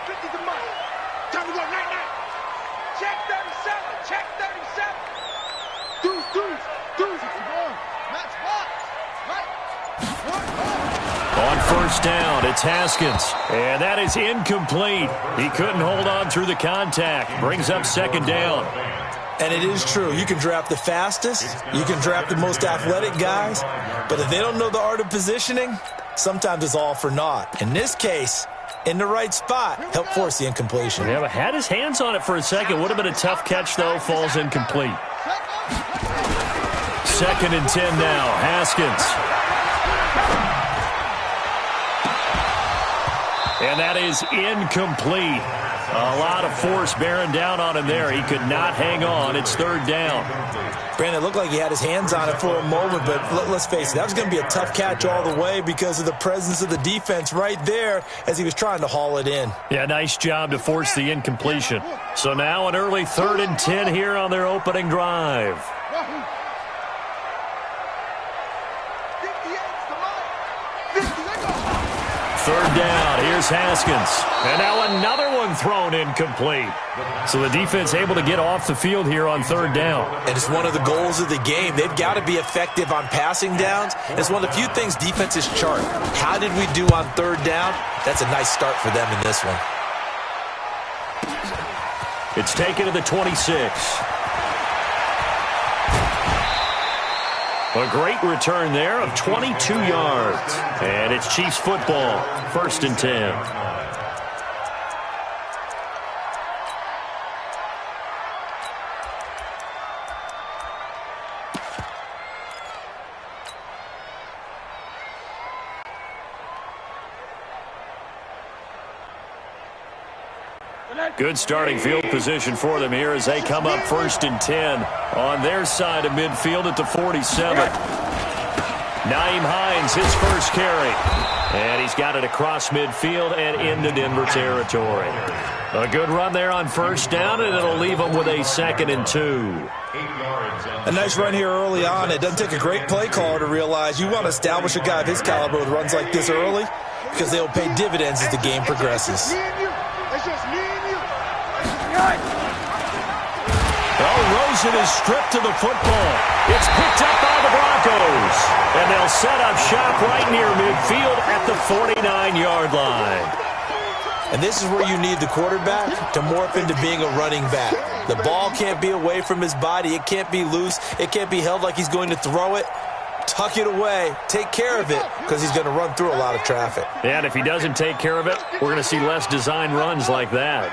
50's a money. Time to go, night-night. Check 37, check 37. Deuce. Match box. On first down, it's Haskins. And that is incomplete. He couldn't hold on through the contact. Brings up second down. And it is true. You can draft the fastest. You can draft the most athletic guys. But if they don't know the art of positioning, sometimes it's all for naught. In this case, in the right spot, helped force the incompletion. Yeah, but had his hands on it for a second. Would have been a tough catch, though. Falls incomplete. 2nd and 10 now. Haskins. And that is incomplete. A lot of force bearing down on him there. He could not hang on. It's 3rd down. Brandon, it looked like he had his hands on it for a moment, but let's face it, that was going to be a tough catch all the way because of the presence of the defense right there as he was trying to haul it in. Yeah, nice job to force the incompletion. So now an early 3rd and 10 here on their opening drive. Third down, here's Haskins. And now another one thrown incomplete. So the defense able to get off the field here on 3rd down. And it's one of the goals of the game. They've got to be effective on passing downs. It's one of the few things defenses chart. How did we do on 3rd down? That's a nice start for them in this one. It's taken to the 26. A great return there of 22 yards. And it's Chiefs football, 1st and 10. Good starting field position for them here as they come up 1st and 10 on their side of midfield at the 47. Nyheim Hines, his first carry. And he's got it across midfield and into Denver territory. A good run there on 1st down, and it'll leave them with a 2nd and 2. A nice run here early on. It doesn't take a great play caller to realize you want to establish a guy of his caliber with runs like this early because they'll pay dividends as the game progresses. Well, Rosen is stripped to the football. It's picked up by the Broncos. And they'll set up shop right near midfield at the 49-yard line. And this is where you need the quarterback to morph into being a running back. The ball can't be away from his body. It can't be loose. It can't be held like he's going to throw it. Tuck it away. Take care of it because he's going to run through a lot of traffic. And if he doesn't take care of it, we're going to see less design runs like that.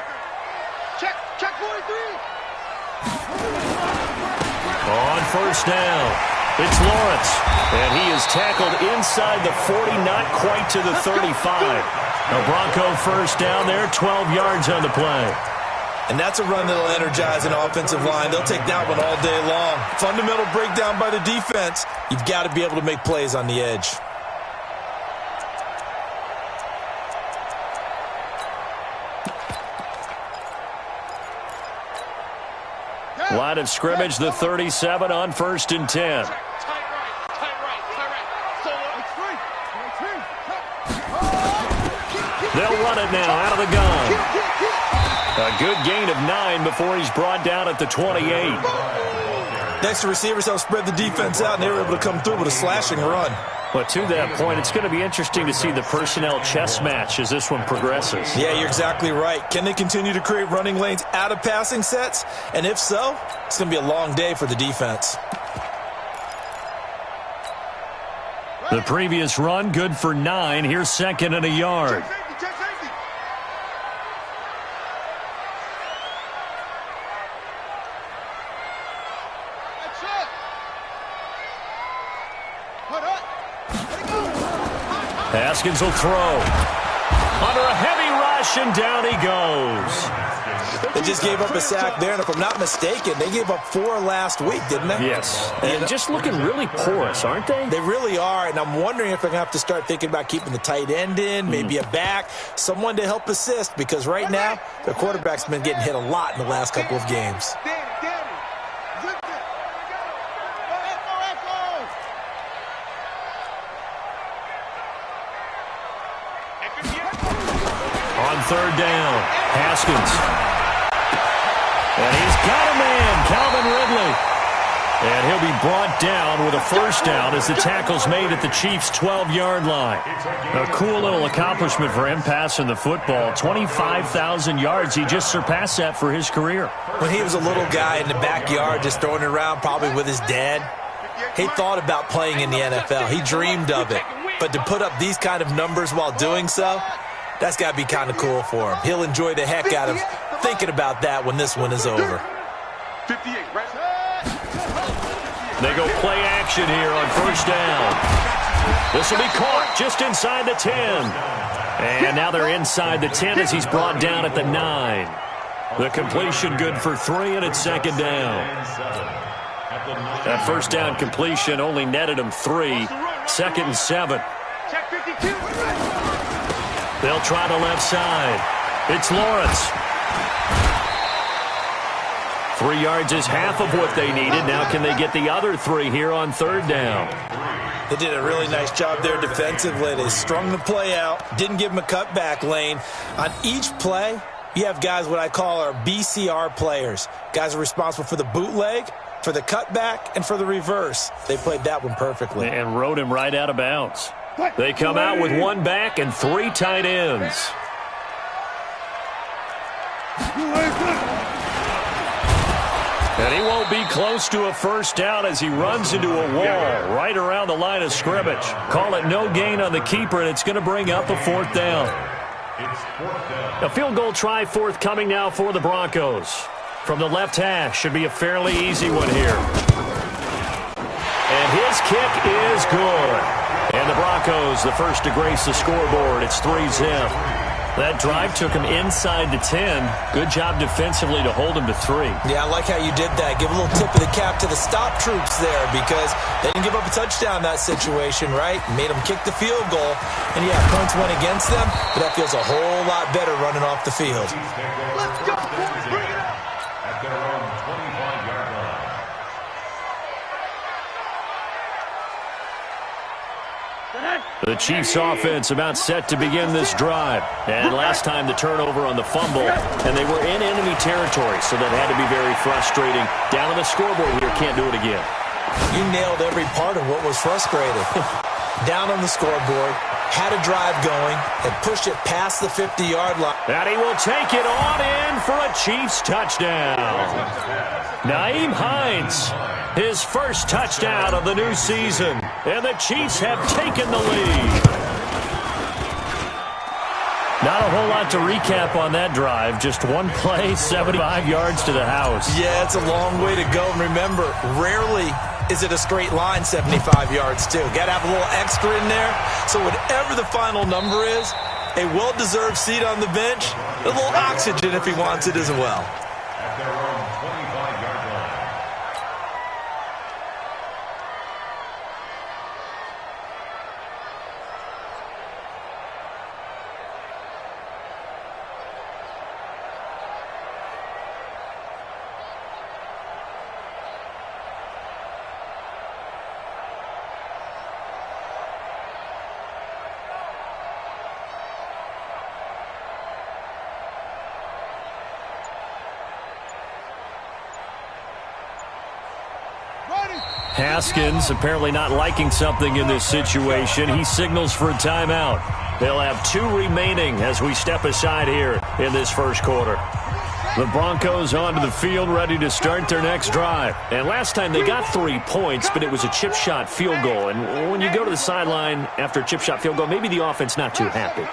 Check 43. On 1st down, it's Lawrence. And he is tackled inside the 40, not quite to the 35. A Bronco 1st down there, 12 yards on the play. And that's a run that'll energize an offensive line. They'll take that one all day long. Fundamental breakdown by the defense. You've got to be able to make plays on the edge. Line of scrimmage, the 37 on 1st and 10. They'll run it now out of the gun. A good gain of 9 before he's brought down at the 28. Next, the receivers help spread the defense out, and they were able to come through with a slashing run. But to that point, it's going to be interesting to see the personnel chess match as this one progresses. Yeah, you're exactly right. Can they continue to create running lanes out of passing sets? And if so, it's going to be a long day for the defense. The previous run, good for 9. Here's 2nd and a yard. Haskins will throw. Under a heavy rush, and down he goes. They just gave up a sack there, and if I'm not mistaken, they gave up 4 last week, didn't they? Yes. And just looking really porous, aren't they? They really are, and I'm wondering if they're going to have to start thinking about keeping the tight end in, maybe a back, someone to help assist, because right now, their quarterback's been getting hit a lot in the last couple of games. On third down, Haskins. And he's got a man, Calvin Ridley. And he'll be brought down with a first down as the tackle's made at the Chiefs' 12-yard line. A cool little accomplishment for him passing the football. 25,000 yards. He just surpassed that for his career. When he was a little guy in the backyard just throwing it around, probably with his dad, he thought about playing in the NFL. He dreamed of it. But to put up these kind of numbers while doing so, that's got to be kind of cool for him. He'll enjoy the heck out of thinking about that when this one is over. 58, right? They go play action here on first down. This will be caught just inside the 10. And now they're inside the 10 as he's brought down at the 9. The completion good for 3, and it's second down. That first down completion only netted him 3. Second and 7. Check 52. They'll try the left side. It's Lawrence. 3 yards is half of what they needed. Now can they get the other 3 here on third down? They did a really nice job there defensively. They strung the play out, didn't give him a cutback lane. On each play, you have guys what I call our BCR players. Guys are responsible for the bootleg, for the cutback, and for the reverse. They played that one perfectly. And rode him right out of bounds. They come out with 1 back and 3 tight ends. And he won't be close to a first down as he runs into a wall right around the line of scrimmage. Call it no gain on the keeper, and it's going to bring up a fourth down. A field goal try forthcoming now for the Broncos. From the left hash, should be a fairly easy one here. And his kick is good. And the Broncos, the first to grace the scoreboard. It's 3-zip. That drive took him inside the 10. Good job defensively to hold him to 3. Yeah, I like how you did that. Give a little tip of the cap to the stop troops there because they didn't give up a touchdown in that situation, right? Made them kick the field goal. And, yeah, points went against them, but that feels a whole lot better running off the field. Let's go, boys. Bring it up. At their own 25-yard line. The Chiefs offense about set to begin this drive. And last time the turnover on the fumble, and they were in enemy territory, so that had to be very frustrating. Down on the scoreboard here, can't do it again. You nailed every part of what was frustrating. Down on the scoreboard, had a drive going, and pushed it past the 50-yard line. And he will take it on in for a Chiefs touchdown. Nyheim Hines, his first touchdown of the new season. And the Chiefs have taken the lead. Not a whole lot to recap on that drive. Just one play, 75 yards to the house. Yeah, it's a long way to go. And remember, rarely is it a straight line 75 yards, too. Got to have a little extra in there. So whatever the final number is, a well-deserved seat on the bench, a little oxygen if he wants it as well. At their own 25-yard line. Haskins apparently not liking something in this situation. He signals for a timeout. They'll have 2 remaining as we step aside here in this first quarter. The Broncos onto the field ready to start their next drive. And last time they got 3 points, but it was a chip shot field goal. And when you go to the sideline after a chip shot field goal, maybe the offense not too happy.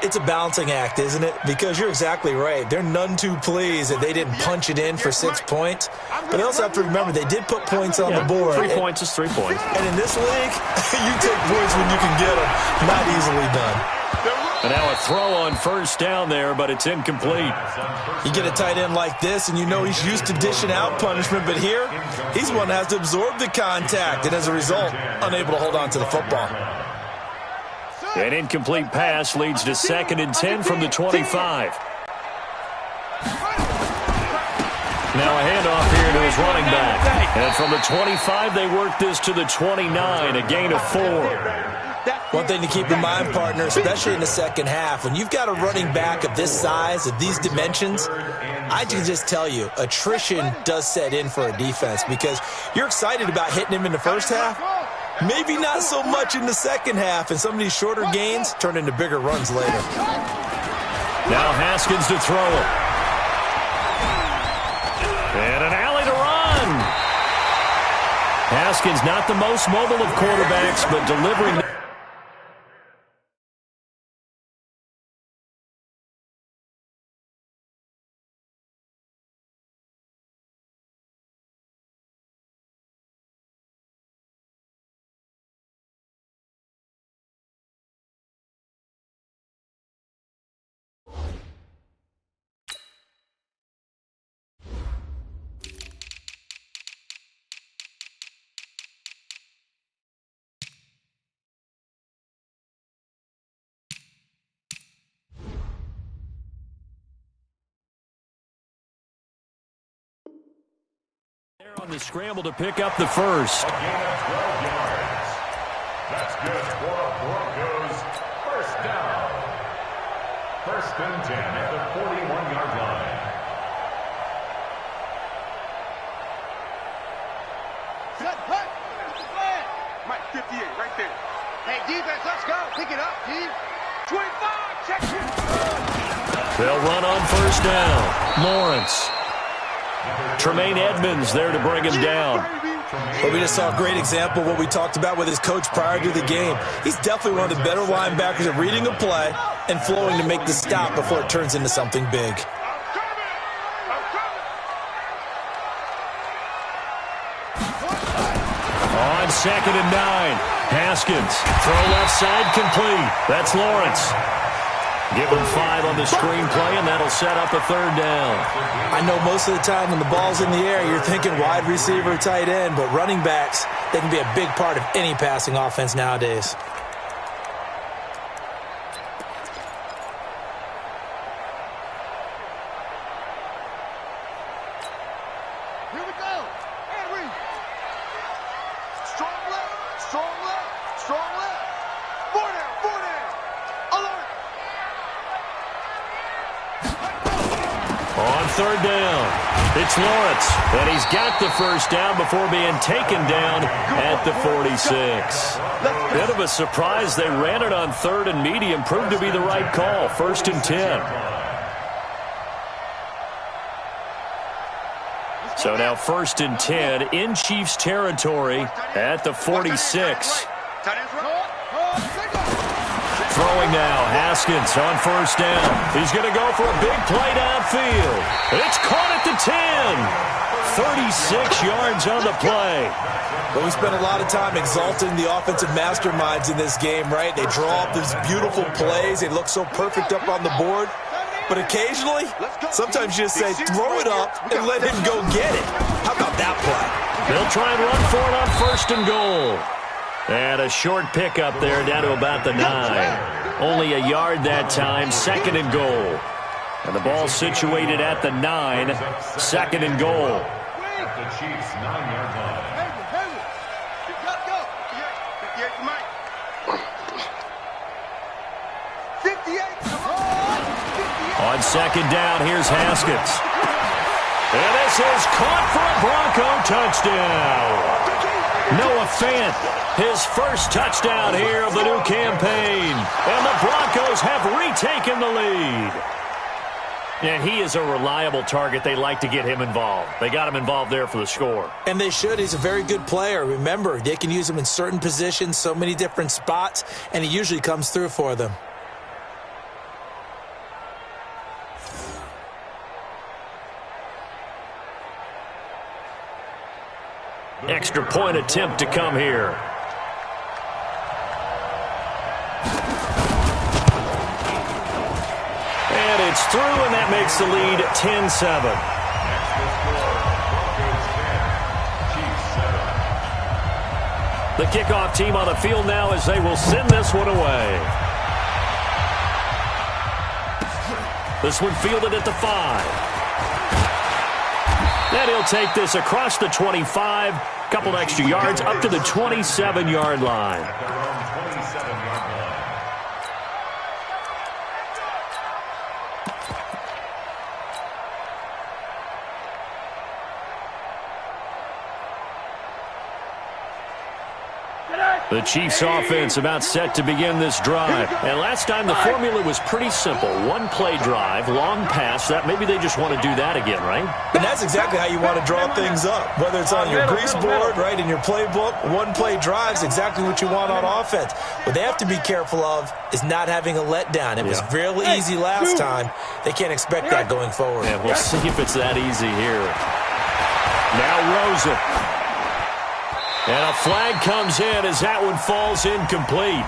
It's a balancing act, isn't it? Because you're exactly right. They're none too pleased that they didn't punch it in for 6 points. But they also have to remember they did put points on the board. 3 points is 3 points. And in this league, you take points when you can get them. Not easily done. And now a throw on first down there, but it's incomplete. You get a tight end like this, and you know he's used to dishing out punishment. But here, he's one that has to absorb the contact. And as a result, unable to hold on to the football. An incomplete pass leads to 2nd and 10 from the 25. Now a handoff here to his running back. And from the 25, they work this to the 29, a gain of 4. One thing to keep in mind, partner, especially in the second half, when you've got a running back of this size, of these dimensions, I can just tell you, attrition does set in for a defense because you're excited about hitting him in the first half, maybe not so much in the second half, and some of these shorter gains turn into bigger runs later. Now Haskins to throw it. And an alley to run. Haskins not the most mobile of quarterbacks, but delivering. On the scramble to pick up the first. A gain of 12 yards. That's good for the Broncos. First down. First and 10 at the 41-yard line. Set, hut. What's the plan? Mike, 58, right there. Hey, defense, let's go. Pick it up, team. 25, check it. They'll run on first down. Lawrence. Tremaine Edmonds there to bring him down. Well, we just saw a great example of what we talked about with his coach prior to the game. He's definitely one of the better linebackers at reading a play and flowing to make the stop before it turns into something big. On 2nd and 9, Haskins. Throw left side complete. That's Lawrence. Give him 5 on the screenplay, and that'll set up a third down. I know most of the time when the ball's in the air, you're thinking wide receiver, tight end, but running backs, they can be a big part of any passing offense nowadays. Here we go. And read. Strong left, strong left, strong left. 4 down, 4 down. Alert. On third down, it's Lawrence, and he's got the first down before being taken down at the 46. Bit of a surprise. They ran it on 3rd and medium. Proved to be the right call. 1st and 10. So now 1st and 10 in Chiefs territory at the 46. Throwing now, Haskins on first down. He's going to go for a big play downfield. It's caught at the 10. 36 yards on the play. But we spent a lot of time exalting the offensive masterminds in this game, right? They draw up these beautiful plays. They look so perfect up on the board. But occasionally, sometimes you just say, throw it up and let him go get it. How about that play? They'll try and run for it on 1st and goal. And a short pickup there down to about the 9. Only a yard that time, 2nd and goal. And the ball situated at the 9, 2nd and goal. At the Chiefs' 9-yard line. You gotta go. 58 for Mike. 58. On 2nd down, here's Haskins. And this is caught for a Bronco touchdown. Noah Fant, his first touchdown here of the new campaign. And the Broncos have retaken the lead. And he is a reliable target. They like to get him involved. They got him involved there for the score. And they should. He's a very good player. Remember, they can use him in certain positions, so many different spots, and he usually comes through for them. Extra point attempt to come here. And it's through, and that makes the lead 10-7. The kickoff team on the field now as they will send this one away. This one fielded at the 5. And he'll take this across the 25, couple extra yards, up to the 27-yard line. At their own 27 The Chiefs offense about set to begin this drive. And last time the formula was pretty simple. One play drive, long pass. That maybe they just want to do that again, right? And that's exactly how you want to draw things up. Whether it's on your grease board, right, in your playbook, one play drive is exactly what you want on offense. What they have to be careful of is not having a letdown. It was real easy last time. They can't expect that going forward. And we'll see if it's that easy here. Now Rosen. And a flag comes in as that one falls incomplete.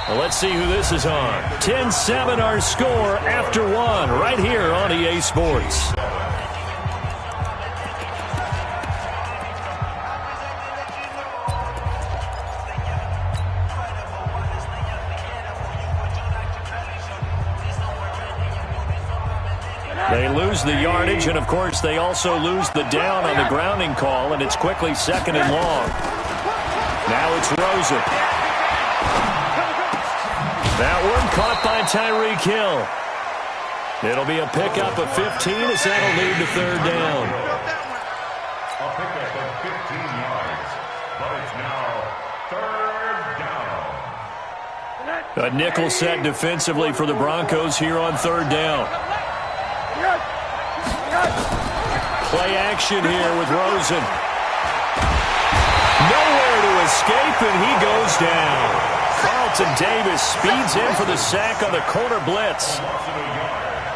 Well, let's see who this is on. 10-7 our score after one right here on EA Sports. They lose the yardage, and, of course, they also lose the down on the grounding call, and it's quickly second and long. Now it's Rosen. That one caught by Tyreek Hill. It'll be a pickup of 15 as that'll lead to third down. A pickup of 15 yards, but it's now third down. A nickel set defensively for the Broncos here on third down. Play action here with Rosen. Nowhere to escape, and he goes down. Carlton Davis speeds in for the sack on the corner blitz.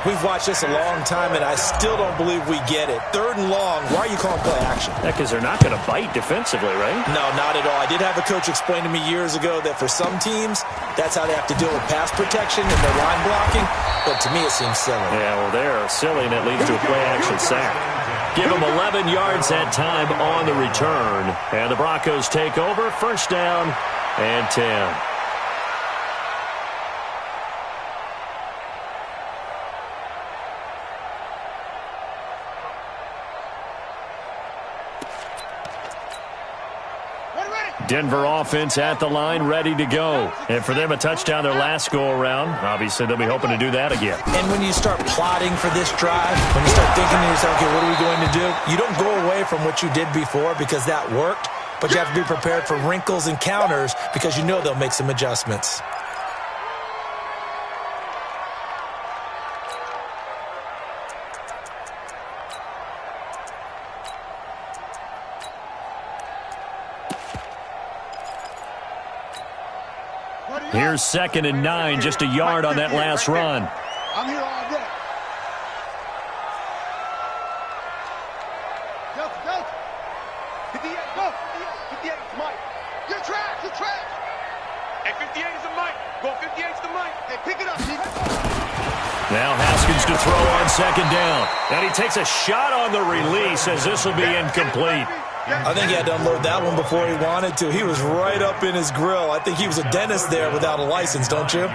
We've watched this a long time, and I still don't believe we get it. Third and long, why are you calling play action? Yeah, because they're not going to bite defensively, right? No, not at all. I did have a coach explain to me years ago that for some teams, that's how they have to deal with pass protection and their line blocking. But to me, it seems silly. Yeah, well, they're silly, and it leads to a play-action sack. Give them 11 yards that time on the return. And the Broncos take over, first down and 10. Denver offense at the line, ready to go. And for them, a touchdown their last go-around. Obviously, they'll be hoping to do that again. And when you start plotting for this drive, when you start thinking to yourself, okay, what are we going to do? You don't go away from what you did before because that worked, but you have to be prepared for wrinkles and counters because you know they'll make some adjustments. Here's 2nd and 9, just a yard on that last run. I'm here all day. Delta. 58, go. 58 is Mike. You're trash. Hey, 58 is the Mike. Go, 58 is the Mike. Hey, pick it up, Steve. Now Haskins to throw on 2nd down. And he takes a shot on the release as this will be incomplete. I think he had to unload that one before he wanted to. He was right up in his grill. I think he was a dentist there without a license, don't you?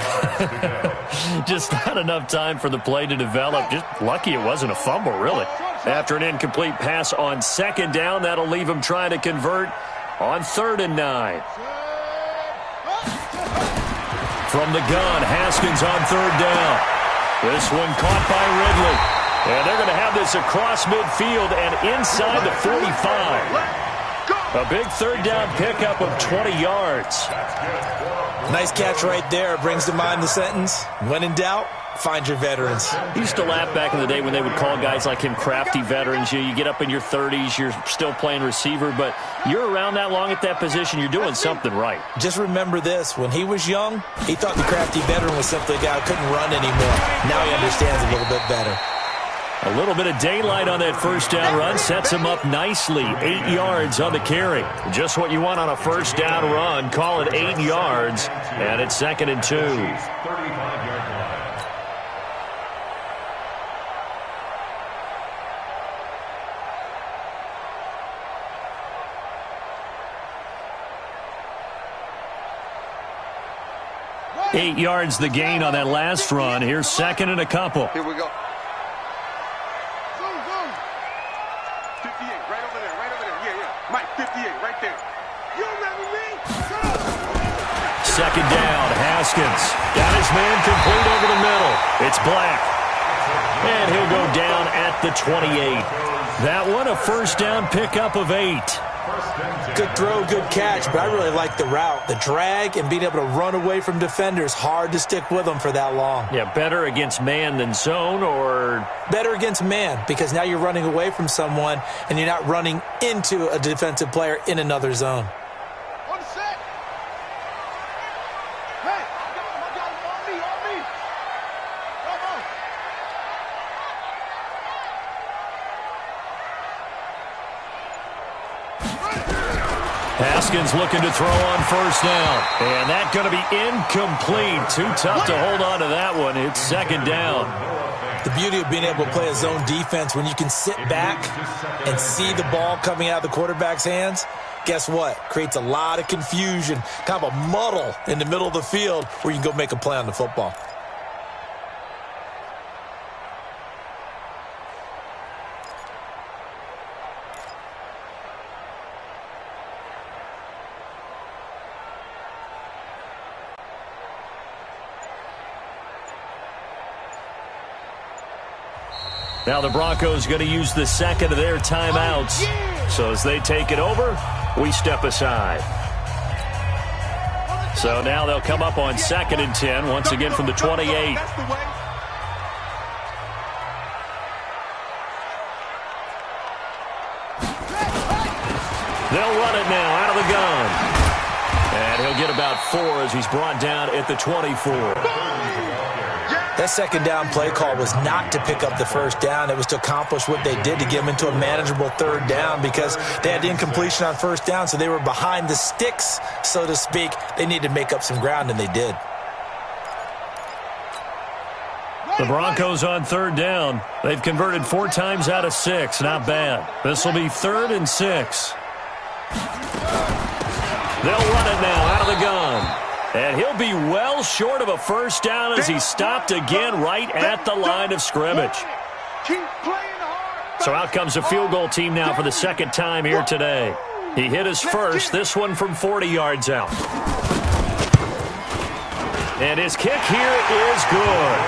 Just not enough time for the play to develop. Just lucky it wasn't a fumble, really. After an incomplete pass on 2nd down, that'll leave him trying to convert on 3rd and 9. From the gun, Haskins on 3rd down. This one caught by Ridley. And they're going to have this across midfield and inside the 45. A big 3rd down pickup of 20 yards. Nice catch right there. Brings to mind the sentence, when in doubt, find your veterans. He used to laugh back in the day when they would call guys like him crafty veterans. You get up in your 30s, you're still playing receiver, but you're around that long at that position, you're doing something right. Just remember this. When he was young, he thought the crafty veteran was simply a guy who couldn't run anymore. Now he understands a little bit better. A little bit of daylight on that first down run sets him up nicely. 8 yards on the carry. Just what you want on a first down run. Call it 8 yards, and it's 2nd and 2. 35-yard line. 8 yards the gain on that last run. Here's 2nd and a couple. Here we go. Zoom. 58, right over there. Yeah. Mike, 58, right there. You remember me? 2nd down, Haskins. Got his man complete over the middle. It's Black. And he'll go down at the 28. That one a first down pickup of 8. Good throw, good catch, but I really like the route. The drag and being able to run away from defenders, hard to stick with them for that long. Yeah, better against man than zone, or? Better against man, because now you're running away from someone and you're not running into a defensive player in another zone. Haskins looking to throw on first down. And that's going to be incomplete. Too tough to hold on to that one. It's second down. The beauty of being able to play a zone defense when you can sit back and see the ball coming out of the quarterback's hands, guess what? Creates a lot of confusion, kind of a muddle in the middle of the field where you can go make a play on the football. Now the Broncos going to use the second of their timeouts. So as they take it over, we step aside. So now they'll come up on 2nd and 10, once again from the 28. They'll run it now out of the gun. And he'll get about 4 as he's brought down at the 24. That second down play call was not to pick up the first down. It was to accomplish what they did to get them into a manageable third down because they had incompletion on first down, so they were behind the sticks, so to speak. They needed to make up some ground, and they did. The Broncos on third down. They've converted 4 times out of 6. Not bad. This will be 3rd and 6. They'll run it now out of the gun. And he'll be well short of a first down as he's stopped again right at the line of scrimmage. So out comes a field goal team now for the second time here today. He hit his first, this one from 40 yards out. And his kick here is good.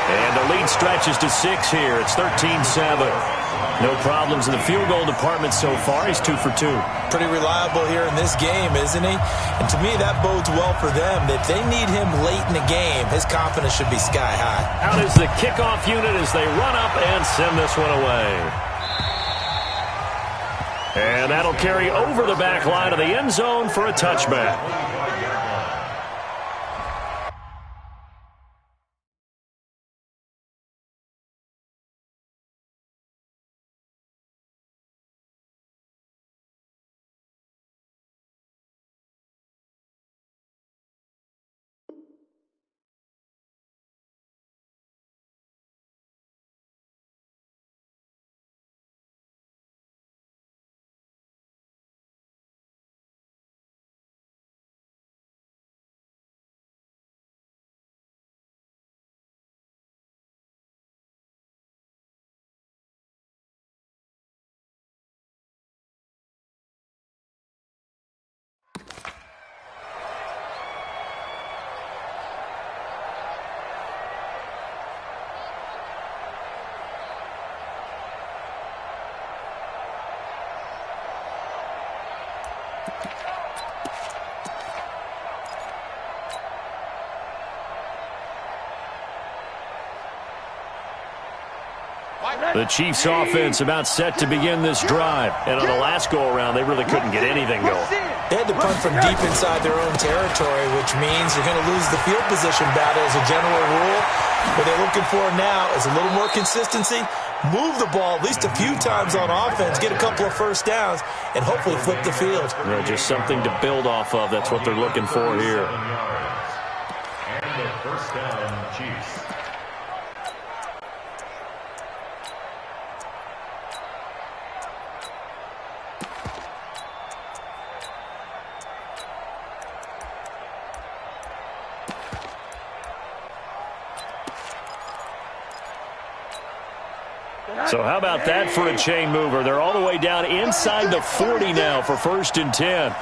And the lead stretches to 6 here. It's 13-7. No problems in the field goal department so far. He's 2 for 2. Pretty reliable here in this game, isn't he? And to me, that bodes well for them. If they need him late in the game, his confidence should be sky high. Out is the kickoff unit as they run up and send this one away. And that'll carry over the back line of the end zone for a touchback. The Chiefs offense about set to begin this drive. And on the last go-around, they really couldn't get anything going. They had to punt from deep inside their own territory, which means you're going to lose the field position battle as a general rule. What they're looking for now is a little more consistency, move the ball at least a few times on offense, get a couple of first downs, and hopefully flip the field. Just something to build off of. That's what they're looking for here. And the first down, Chiefs. So how about that for a chain mover? They're all the way down inside the 40 now for 1st and 10.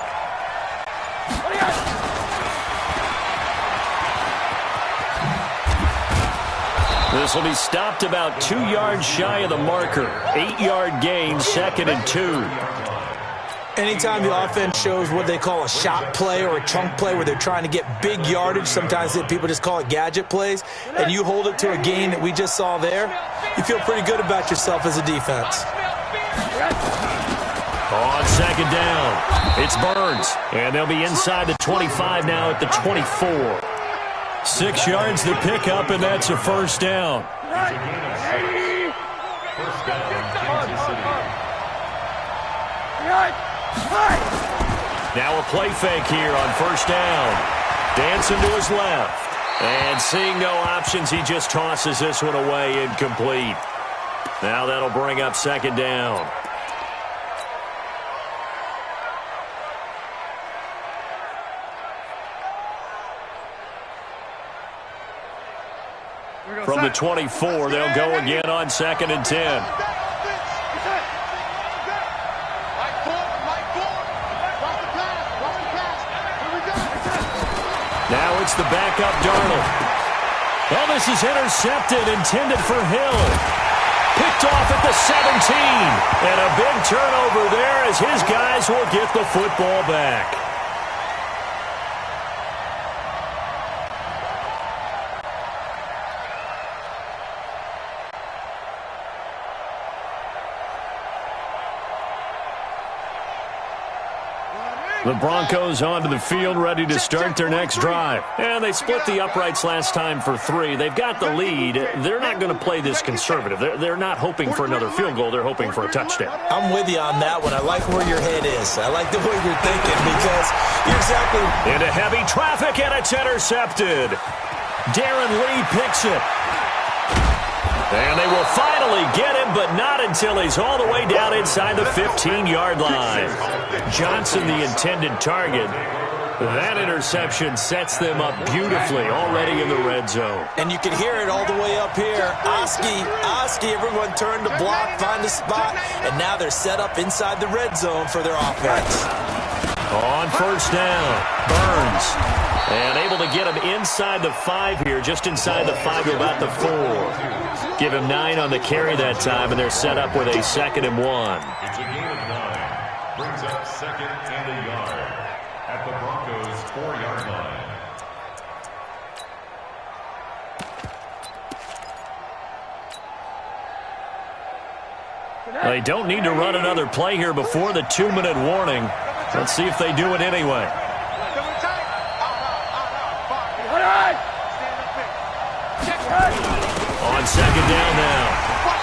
This will be stopped about 2 yards shy of the marker. 8-yard gain, 2nd and 2. Anytime the offense shows what they call a shot play or a chunk play where they're trying to get big yardage, sometimes people just call it gadget plays, and you hold it to a gain that we just saw there, you feel pretty good about yourself as a defense. On second down, it's Burns, and they'll be inside the 25 now at the 24. 6 yards to pick up, and that's a first down. First down, Kansas City. Now a play fake here on first down. Dancing to his left. And seeing no options, he just tosses this one away incomplete. Now that'll bring up second down. From the 24, they'll go again on second and 10. Now it's the backup Darnold. Well, this is intercepted, intended for Hill. Picked off at the 17. And a big turnover there as his guys will get the football back. The Broncos onto the field, ready to start their next drive. And they split the uprights last time for 3. They've got the lead. They're not going to play this conservative. They're not hoping for another field goal. They're hoping for a touchdown. I'm with you on that one. I like where your head is. I like the way you're thinking because you're exactly... Into heavy traffic, and it's intercepted. Darren Lee picks it. And they will finally get him, but not until he's all the way down inside the 15-yard line. Johnson, the intended target. That interception sets them up beautifully already in the red zone. And you can hear it all the way up here. Oski, everyone turned to block, find a spot, and now they're set up inside the red zone for their offense. On first down, Burns. And able to get him inside the 5 here, just inside the 5 to about the 4. Give him 9 on the carry that time, and they're set up with a 2nd and 1. It's a gain of 9. Brings up 2nd and a yard at the Broncos' 4-yard line. They don't need to run another play here before the 2-minute warning. Let's see if they do it anyway. On second down now,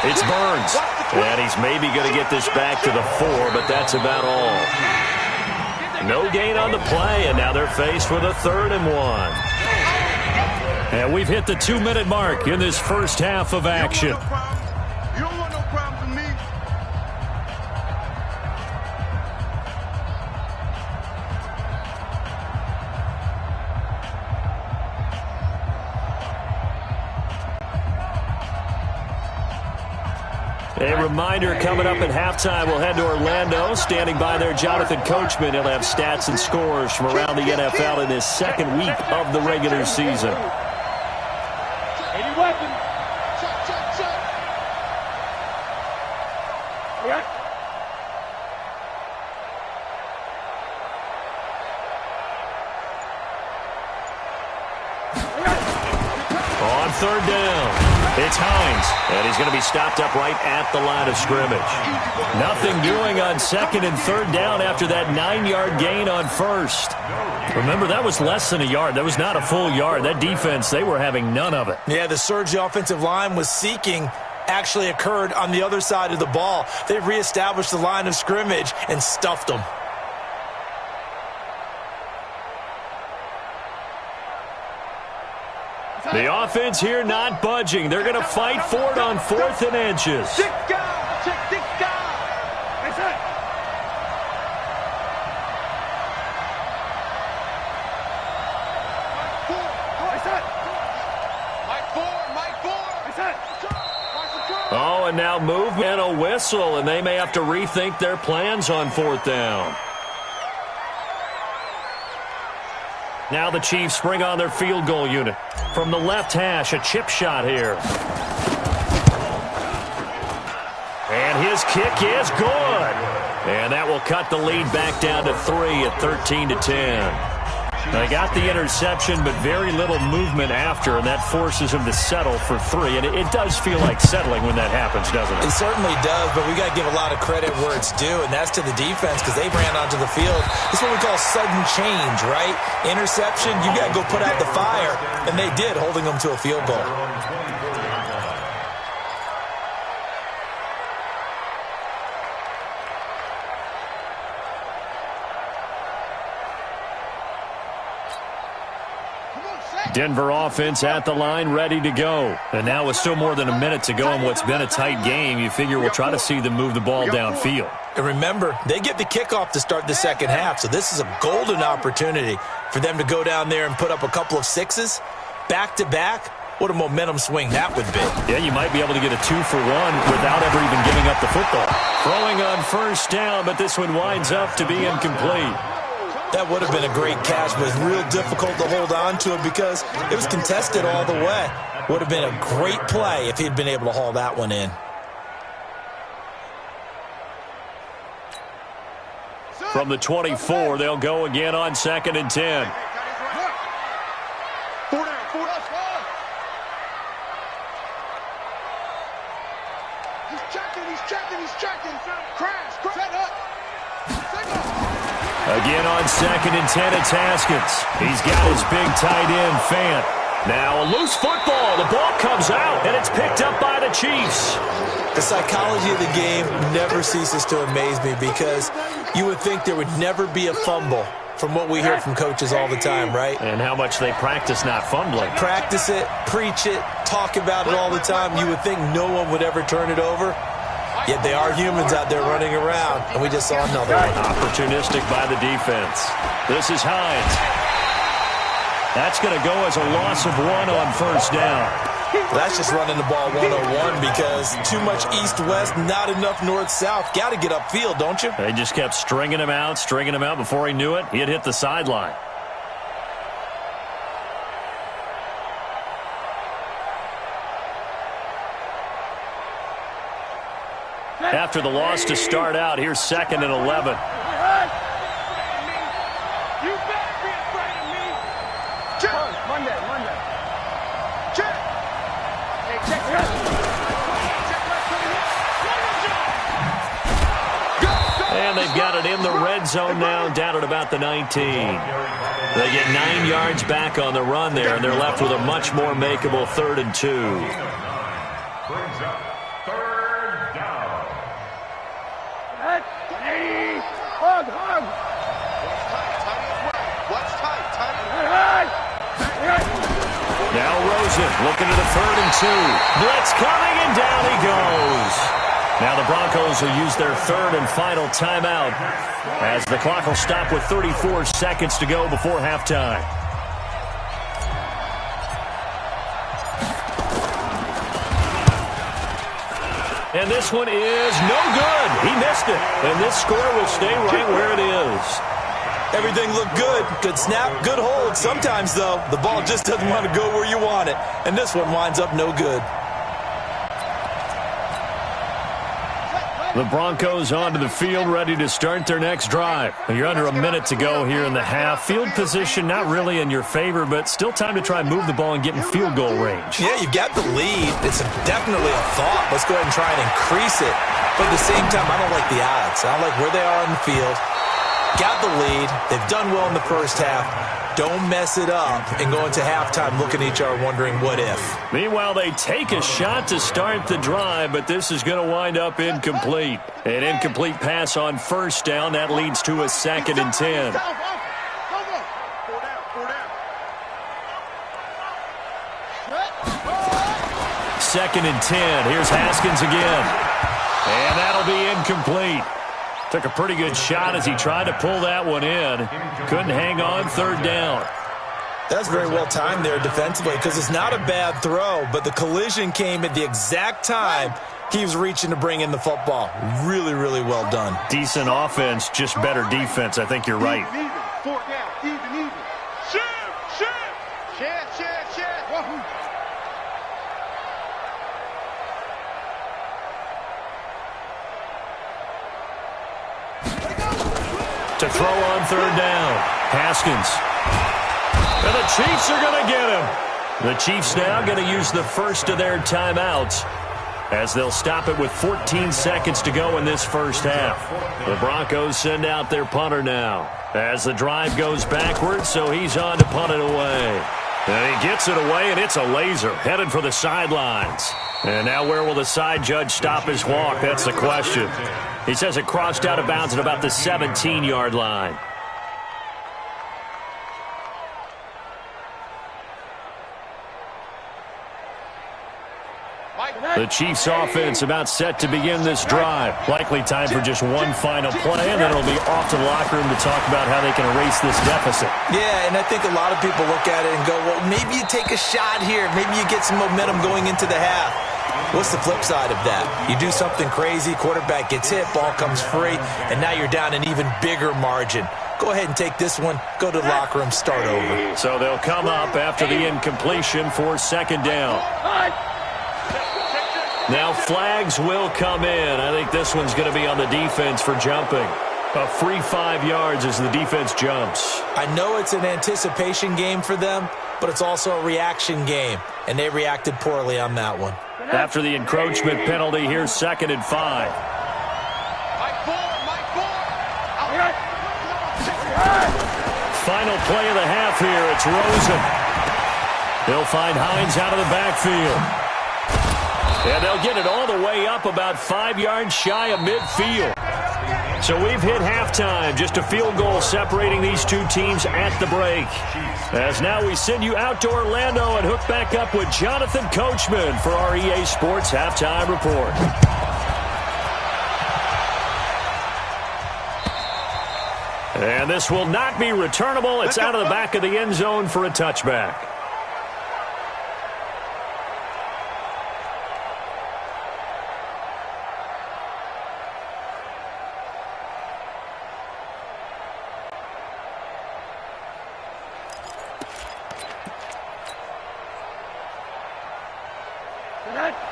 it's Burns. And he's maybe going to get this back to the 4, but that's about all. No gain on the play, and now they're faced with a 3rd and 1. And we've hit the 2-minute mark in this first half of action. You don't want no problems with me. A reminder coming up at halftime, we'll head to Orlando. Standing by there, Jonathan Coachman. He'll have stats and scores from around the NFL in this 2nd week of the regular season. Any weapon. Check. All right. On 3rd down. It's Hines, and he's going to be stopped up right at the line of scrimmage. Nothing doing on 2nd and 3rd down after that 9-yard gain on 1st. Remember, that was less than a yard. That was not a full yard. That defense, they were having none of it. Yeah, the surge the offensive line was seeking actually occurred on the other side of the ball. They reestablished the line of scrimmage and stuffed them. The offense here not budging. They're going to fight for it on 4th and inches. Oh, and now movement and a whistle, and they may have to rethink their plans on 4th down. Now the Chiefs bring on their field goal unit. From the left hash, a chip shot here. And his kick is good. And that will cut the lead back down to 3 at 13-10. They got the interception, but very little movement after, and that forces him to settle for 3. And it does feel like settling when that happens, doesn't it? It certainly does, but we got to give a lot of credit where it's due, and that's to the defense because they ran onto the field. This is what we call sudden change, right? Interception, you got to go put out the fire, and they did, holding them to a field goal. Denver offense at the line, ready to go. And now with still more than a minute to go in what's been a tight game, you figure we'll try to see them move the ball downfield. And remember, they get the kickoff to start the second half, so this is a golden opportunity for them to go down there and put up a couple of sixes back-to-back. What a momentum swing that would be. Yeah, you might be able to get a 2-for-1 without ever even giving up the football. Throwing on first down, but this one winds up to be incomplete. That would have been a great catch, but it's real difficult to hold on to it because it was contested all the way. Would have been a great play if he'd been able to haul that one in. From the 24, they'll go again on 2nd and 10. He's checking. Crash, set up. Again on 2nd and 10, it's Haskins. He's got his big tight end, Fant. Now a loose football. The ball comes out, and it's picked up by the Chiefs. The psychology of the game never ceases to amaze me because you would think there would never be a fumble from what we hear from coaches all the time, right? And how much they practice not fumbling. Practice it, preach it, talk about it all the time. You would think no one would ever turn it over. Yet they are humans out there running around, and we just saw another one. Opportunistic by the defense. This is Hines. That's going to go as a loss of 1 on first down. That's just running the ball 101 because too much east-west, not enough north-south. Got to get upfield, don't you? They just kept stringing him out. Before he knew it, he had hit the sideline. After the loss to start out, here's 2nd and 11. You better be afraid of me. Check. Monday. Check. Hey, check. And they've got it in the red zone now, down at about the 19. They get 9 yards back on the run there, and they're left with a much more makeable 3rd and 2. Brings up 3rd down. Hug. What's tight? Now Rosen looking to the 3rd and 2. Blitz coming, and down he goes. Now the Broncos will use their 3rd and final timeout as the clock will stop with 34 seconds to go before halftime. And this one is no good. He missed it. And this score will stay right where it is. Everything looked good. Good snap, good hold. Sometimes, though, the ball just doesn't want to go where you want it. And this one winds up no good. The Broncos onto the field, ready to start their next drive. You're under a minute to go here in the half. Field position not really in your favor, but still time to try and move the ball and get in field goal range. Yeah, you've got the lead. It's definitely a thought. Let's go ahead and try and increase it. But at the same time, I don't like the odds. I don't like where they are on the field. Got the lead. They've done well in the first half. Don't mess it up and go into halftime looking at each other wondering what if. Meanwhile, they take a shot to start the drive, but this is going to wind up incomplete. An incomplete pass on first down. That leads to a 2nd and 10. Second and 10. Here's Haskins again. And that'll be incomplete. Took a pretty good shot as he tried to pull that one in. Couldn't hang on, 3rd down. That's very well timed there defensively because it's not a bad throw, but the collision came at the exact time he was reaching to bring in the football. Really, really well done. Decent offense, just better defense. I think you're right. Even. 4 down. Even. Shift. to throw on third down. Haskins. And the Chiefs are going to get him. The Chiefs now going to use the first of their timeouts as they'll stop it with 14 seconds to go in this first half. The Broncos send out their punter now as the drive goes backwards, so he's on to punt it away. And he gets it away, and it's a laser headed for the sidelines. And now where will the side judge stop his walk? That's the question. He says it crossed out of bounds at about the 17-yard line. The Chiefs offense about set to begin this drive. Likely time for just one final play, and then it'll be off to the locker room to talk about how they can erase this deficit. Yeah, and I think a lot of people look at it and go, well, maybe you take a shot here. Maybe you get some momentum going into the half. What's the flip side of that? You do something crazy, quarterback gets hit, ball comes free, and now you're down an even bigger margin. Go ahead and take this one, go to the locker room, start over. So they'll come up after the incompletion for second down. Now flags will come in. I think this one's going to be on the defense for jumping. A free 5 yards as the defense jumps. I know it's an anticipation game for them, but it's also a reaction game, and they reacted poorly on that one. After the encroachment penalty, here's 2nd and 5. Final play of the half here. It's Rosen. They'll find Hines out of the backfield. And they'll get it all the way up about 5 yards shy of midfield. So we've hit halftime. Just a field goal separating these two teams at the break. As now we send you out to Orlando and hook back up with Jonathan Coachman for our EA Sports Halftime Report. And this will not be returnable. It's out of the back of the end zone for a touchback.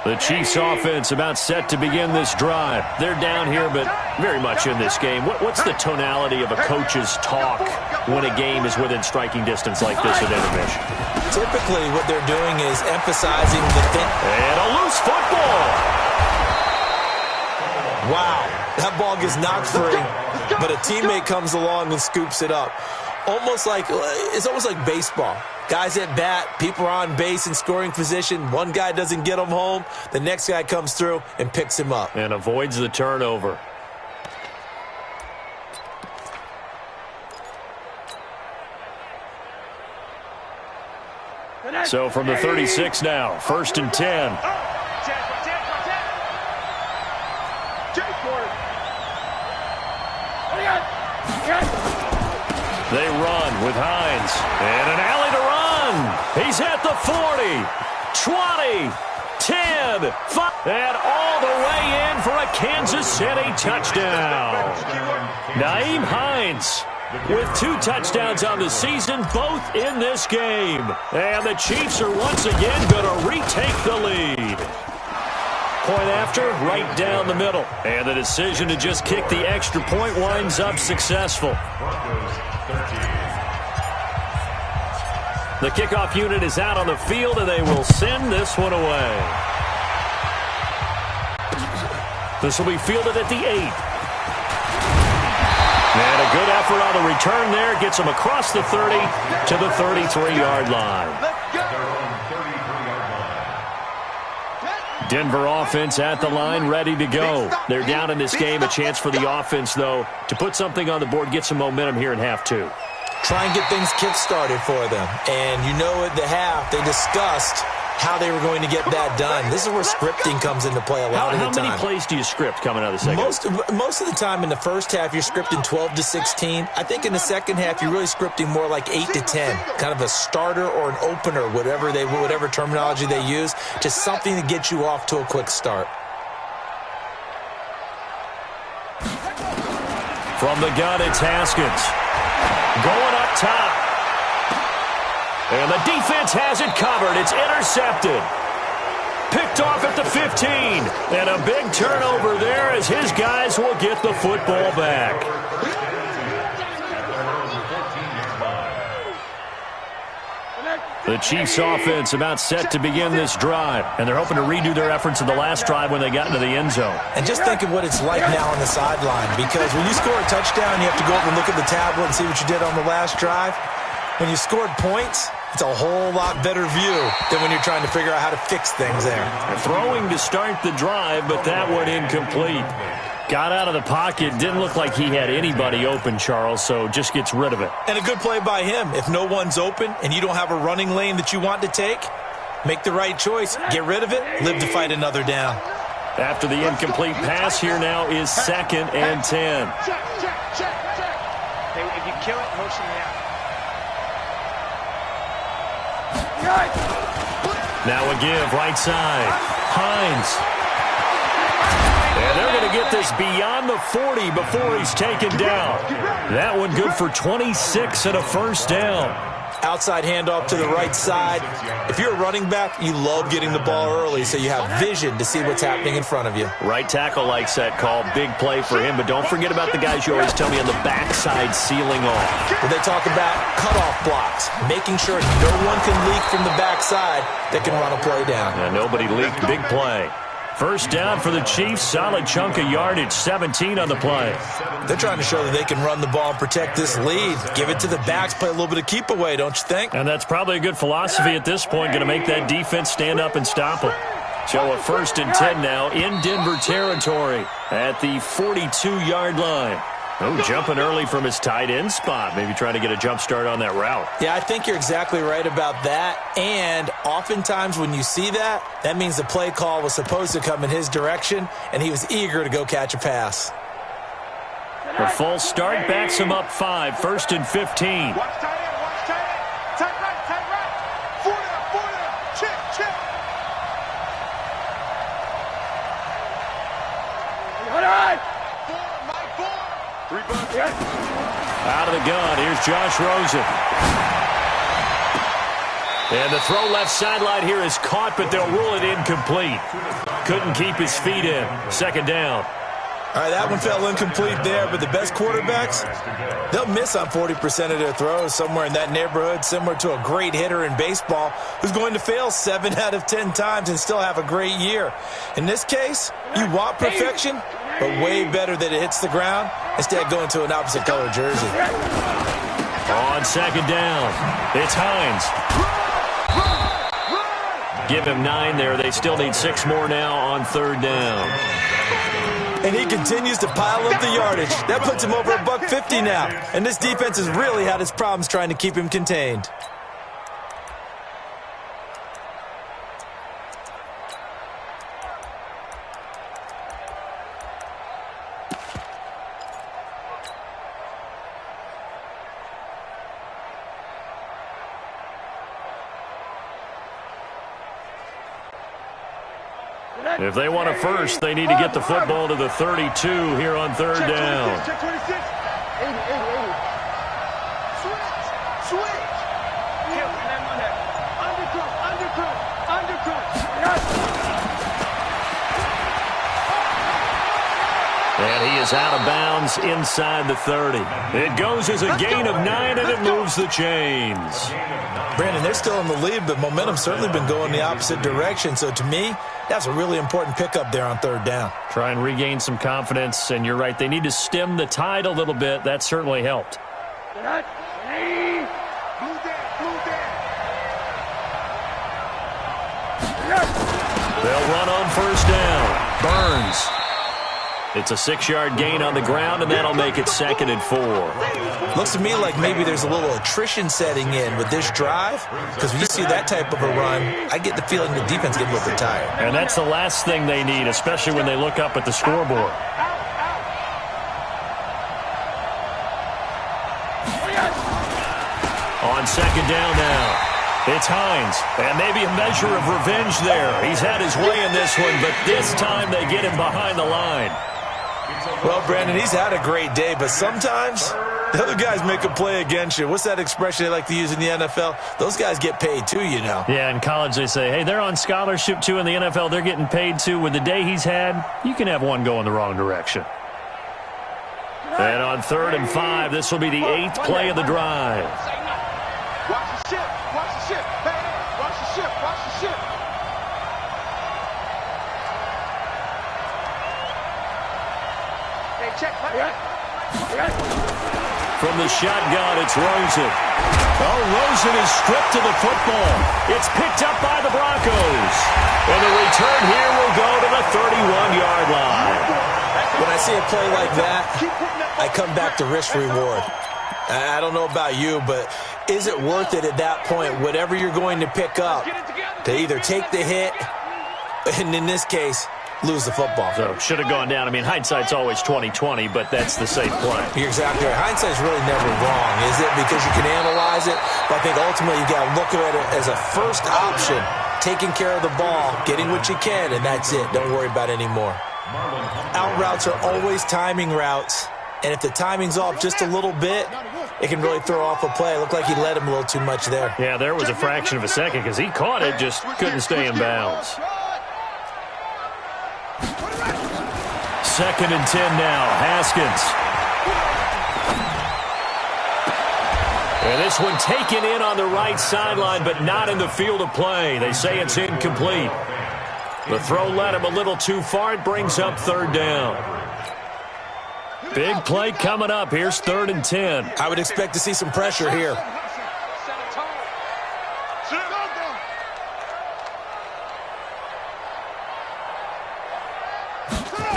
The Chiefs offense about set to begin this drive. They're down here, but very much in this game. What's the tonality of a coach's talk when a game is within striking distance like this at intermission? Typically, what they're doing is emphasizing the thing. And a loose football. Wow, that ball gets knocked free, but a teammate comes along and scoops it up. It's almost like baseball. Guys at bat, people are on base in scoring position. One guy doesn't get him home. The next guy comes through and picks him up. And avoids the turnover. So from the 36 now, 1st and 10. They run with Hines. And an alley to run. He's at the 40, 20, 10, 5, and all the way in for a Kansas City touchdown. Nyheim Hines with 2 touchdowns on the season, both in this game. And the Chiefs are once again going to retake the lead. Point after, right down the middle. And the decision to just kick the extra point winds up successful. The kickoff unit is out on the field, and they will send this one away. This will be fielded at the 8. And a good effort on the return there. Gets them across the 30 to the 33-yard line. Denver offense at the line, ready to go. They're down in this game. A chance for the offense, though, to put something on the board, get some momentum here in half 2. Try and get things kick-started for them. And you know at the half, they discussed how they were going to get that done. This is where scripting comes into play a lot of the time. How many plays do you script coming out of the second? Most of the time in the first half, you're scripting 12 to 16. I think in the second half, you're really scripting more like 8 to 10. Kind of a starter or an opener, whatever terminology they use. Just something to get you off to a quick start. From the gun, it's Haskins. Going up top. And the defense has it covered. It's intercepted. Picked off at the 15. And a big turnover there as his guys will get the football back. The Chiefs offense about set to begin this drive, and they're hoping to redo their efforts in the last drive when they got into the end zone. And just think of what it's like now on the sideline, because when you score a touchdown, you have to go over and look at the tablet and see what you did on the last drive. When you scored points, it's a whole lot better view than when you're trying to figure out how to fix things there. Throwing to start the drive, but that one incomplete. Got out of the pocket. Didn't look like he had anybody open, Charles, so just gets rid of it. And a good play by him. If no one's open and you don't have a running lane that you want to take, make the right choice. Get rid of it. Live to fight another down. After the incomplete pass, here now is 2nd and 10. Check. Hey, if you kill it, motion me out. Now a give, right side. Hines. And they're going to get this beyond the 40 before he's taken down. That one good for 26 and a first down. Outside handoff to the right side. If you're a running back, you love getting the ball early so you have vision to see what's happening in front of you. Right tackle likes that call. Big play for him, but don't forget about the guys you always tell me on the backside sealing off. When they talk about cutoff blocks, making sure no one can leak from the backside that can run a play down. Yeah, nobody leaked. Big play. First down for the Chiefs. Solid chunk of yardage. 17 on the play. They're trying to show that they can run the ball and protect this lead. Give it to the backs. Play a little bit of keep away, don't you think? And that's probably a good philosophy at this point. Going to make that defense stand up and stop them. So a 1st and 10 now in Denver territory at the 42-yard line. Oh, jumping early from his tight end spot. Maybe trying to get a jump start on that route. Yeah, I think you're exactly right about that. And oftentimes when you see that, that means the play call was supposed to come in his direction, and he was eager to go catch a pass. The full start backs him up 5. 1st and 15. Watch tight end. Tight right. 4 down. Check. All right. 3 bucks. Out of the gun, here's Josh Rosen. And the throw left sideline here is caught, but they'll rule it incomplete. Couldn't keep his feet in. 2nd down. All right, that one fell incomplete there, but the best quarterbacks, they'll miss on 40% of their throws, somewhere in that neighborhood, similar to a great hitter in baseball who's going to fail 7 out of 10 times and still have a great year. In this case, you want perfection, but way better that it hits the ground instead of going to an opposite color jersey. On 2nd down, it's Hines. Give him 9 there. They still need 6 more now on 3rd down. And he continues to pile up the yardage. That puts him over $150 now. And this defense has really had its problems trying to keep him contained. If they want a first, they need to get the football to the 32 here on 3rd down. Check 26. 80. Switch. Kill that Monday. Undercut. And he is out of bounds inside the 30. It goes as a gain of 9, and it moves the chains. Brandon, they're still in the lead, but momentum's certainly been going the opposite direction. So to me, that's a really important pickup there on 3rd down. Try and regain some confidence, and you're right. They need to stem the tide a little bit. That certainly helped. Blue They'll run on 1st down. Burns. It's a 6-yard gain on the ground, and that'll make it 2nd and 4. Looks to me like maybe there's a little attrition setting in with this drive, because when you see that type of a run, I get the feeling the defense getting a little bit tired. And that's the last thing they need, especially when they look up at the scoreboard. On 2nd down now. It's Hines, and maybe a measure of revenge there. He's had his way in this one, but this time they get him behind the line. Well, Brandon, he's had a great day, but sometimes the other guys make a play against you. What's that expression they like to use in the NFL? Those guys get paid too, you know. Yeah, in college they say, hey, they're on scholarship too. In the NFL, they're getting paid too. With the day he's had, you can have one go in the wrong direction. And on 3rd and 5, this will be the 8th play of the drive. Watch the ship. Hey. From the shotgun, it's Rosen. Oh, Rosen is stripped to the football. It's picked up by the Broncos. And the return here will go to the 31-yard line. When I see a play like that, I come back to risk reward. I don't know about you, but is it worth it at that point, whatever you're going to pick up, to either take the hit, and in this case, lose the football? So, should have gone down. I mean, hindsight's always 20/20, but that's the safe play. You're exactly right. Hindsight's really never wrong, is it? Because you can analyze it, but I think ultimately you got to look at it as a first option, taking care of the ball, getting what you can, and that's it. Don't worry about it anymore. Out routes are always timing routes, and if the timing's off just a little bit, it can really throw off a play. It looked like he led him a little too much there. Yeah, there was a fraction of a second because he caught it, just couldn't stay in bounds. 2nd and 10 now. Haskins. And this one taken in on the right sideline, but not in the field of play. They say it's incomplete. The throw led him a little too far. It brings up 3rd down. Big play coming up. Here's 3rd and 10. I would expect to see some pressure here.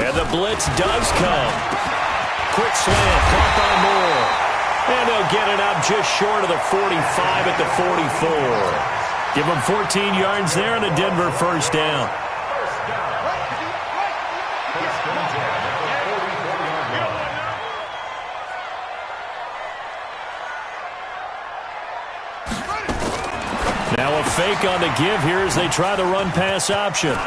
And the blitz does come. Quick slant, caught by Moore. And they'll get it up just short of the 45 at the 44. Give them 14 yards there and a Denver 1st down. Now a fake on the give here as they try the run-pass option.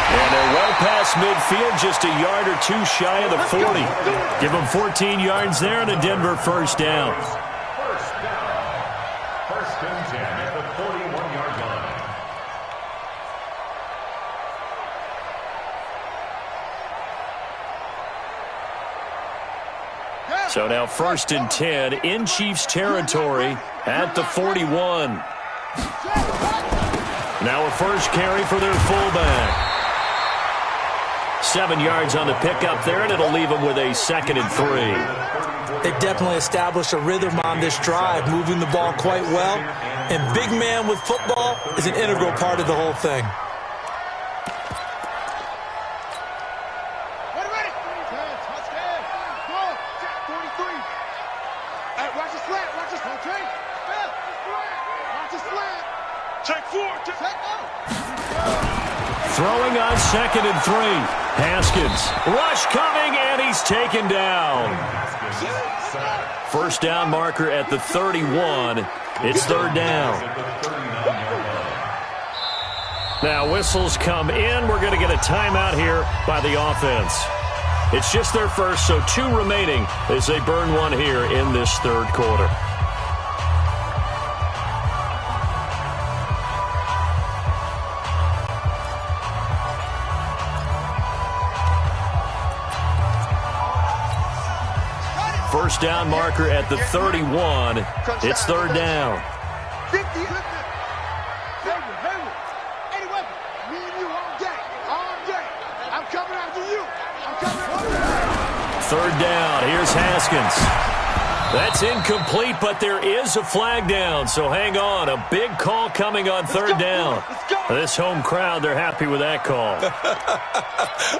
And they're well past midfield, just a yard or two shy of the 40. Give them 14 yards there and a Denver 1st down. 1st and 10 at the 41-yard line. So now 1st and 10 in Chiefs territory at the 41. Now a first carry for their fullback. 7 yards on the pickup there, and it'll leave them with a 2nd and 3. They definitely established a rhythm on this drive, moving the ball quite well. And big man with football is an integral part of the whole thing. Throwing on 2nd and 3. Haskins. Rush coming, and he's taken down. 1st down marker at the 31. It's 3rd down. Now whistles come in. We're going to get a timeout here by the offense. It's just their first, so 2 remaining as they burn one here in this 3rd quarter. First down marker at the 31. It's 3rd down. 3rd down. Here's Haskins. That's incomplete, but there is a flag down, so hang on. A big call coming on 3rd down. This home crowd, they're happy with that call.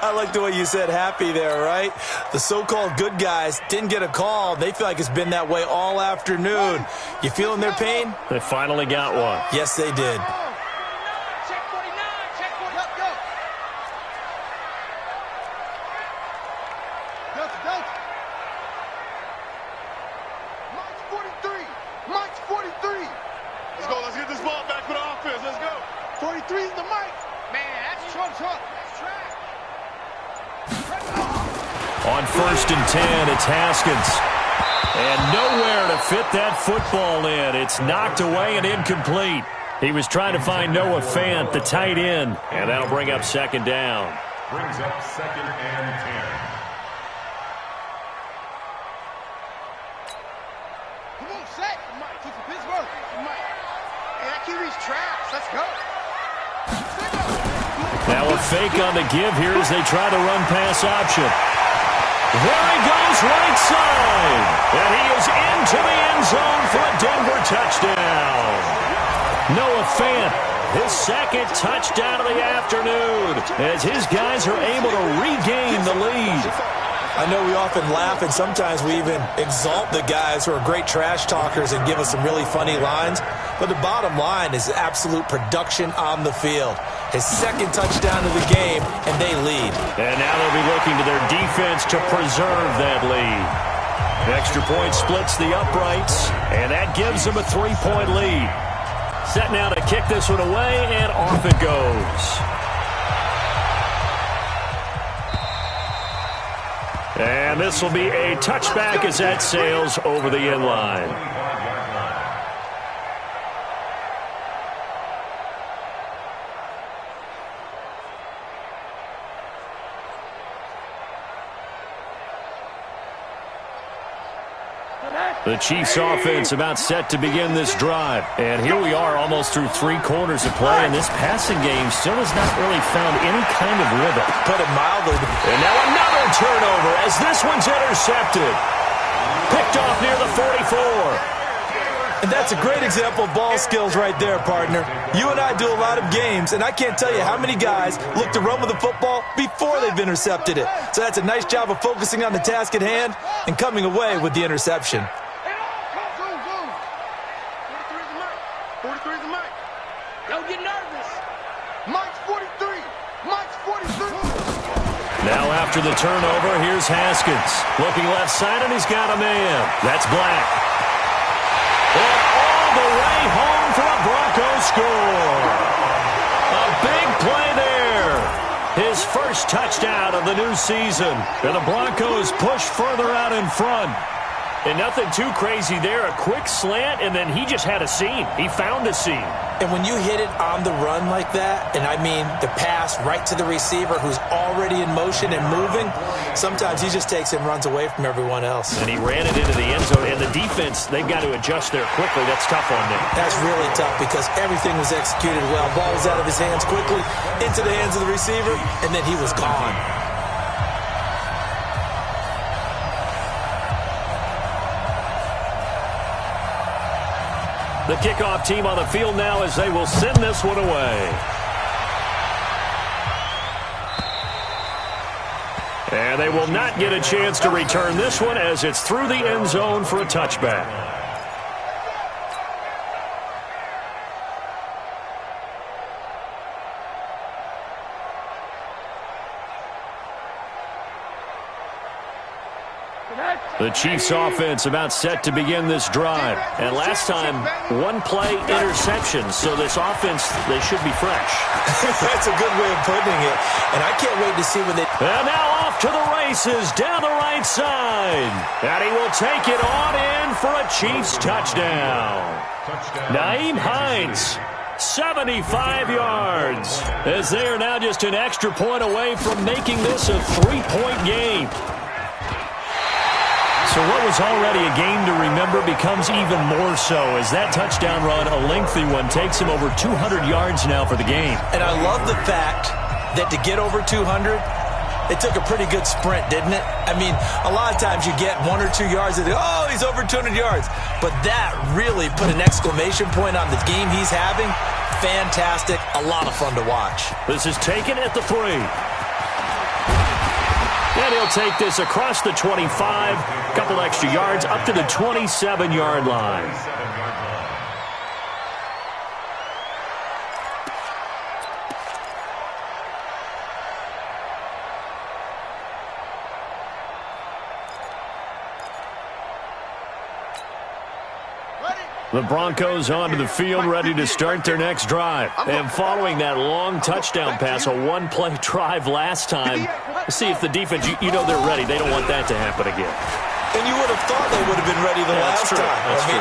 I like the way you said happy there, right? The so-called good guys didn't get a call. They feel like it's been that way all afternoon. You feeling their pain? They finally got one. Yes, they did. On 1st and 10, it's Haskins. And nowhere to fit that football in. It's knocked away and incomplete. He was trying to find Noah Fant, the tight end, and that'll bring up 2nd down. Brings up 2nd and 10. Come on, set. Mike, keep the Pittsburgh. Mike. Hey, that QB's trash. Let's go. Now a fake on the give here as they try the run-pass option. There he goes, right side. And he is into the end zone for a Denver touchdown. Noah Fant, his second touchdown of the afternoon, as his guys are able to regain the lead. I know we often laugh, and sometimes we even exalt the guys who are great trash talkers and give us some really funny lines. But the bottom line is absolute production on the field. His second touchdown of the game, and they lead. And now they'll be looking to their defense to preserve that lead. Extra point splits the uprights, and that gives them a 3-point lead. Set now to kick this one away, and off it goes. And this will be a touchback as that sails over the end line. The Chiefs offense about set to begin this drive. And here we are almost through 3 quarters of play, and this passing game still has not really found any kind of rhythm. Put it mildly. And now another turnover as this one's intercepted. Picked off near the 44. And that's a great example of ball skills right there, partner. You and I do a lot of games, and I can't tell you how many guys look to run with the football before they've intercepted it. So that's a nice job of focusing on the task at hand and coming away with the interception. 43's the mic. Don't get nervous. Mike's 43. Mike's 43. Now after the turnover, here's Haskins. Looking left side, and he's got a man. That's Black. And all the way home for a Broncos score. A big play there. His first touchdown of the new season. And the Broncos push further out in front. And nothing too crazy there. A quick slant, and then he just had a seam. He found a seam. And when you hit it on the run like that, and I mean the pass right to the receiver who's already in motion and moving, sometimes he just takes it and runs away from everyone else. And he ran it into the end zone, and the defense, they've got to adjust there quickly. That's tough on them. That's really tough because everything was executed well. Ball was out of his hands quickly, into the hands of the receiver, and then he was gone. The kickoff team on the field now as they will send this one away. And they will not get a chance to return this one as it's through the end zone for a touchback. The Chiefs offense about set to begin this drive. And last time, 1-play interception. So this offense, they should be fresh. That's a good way of putting it. And I can't wait to see when they... And now off to the races down the right side. And he will take it on in for a Chiefs touchdown. Nyheim Hines, 75 yards. As they are now just an extra point away from making this a 3-point game. So what was already a game to remember becomes even more so as that touchdown run, a lengthy one, takes him over 200 yards now for the game. And I love the fact that to get over 200, it took a pretty good sprint, didn't it? I mean, a lot of times you get 1 or 2 yards and oh, he's over 200 yards. But that really put an exclamation point on the game he's having. Fantastic. A lot of fun to watch. This is taken at the 3. And he'll take this across the 25, couple extra yards, up to the 27-yard line. The Broncos onto the field, ready to start their next drive. And following that long touchdown pass, a 1-play drive last time, see if the defense, you know they're ready. They don't want that to happen again. And you would have thought they would have been ready the last time.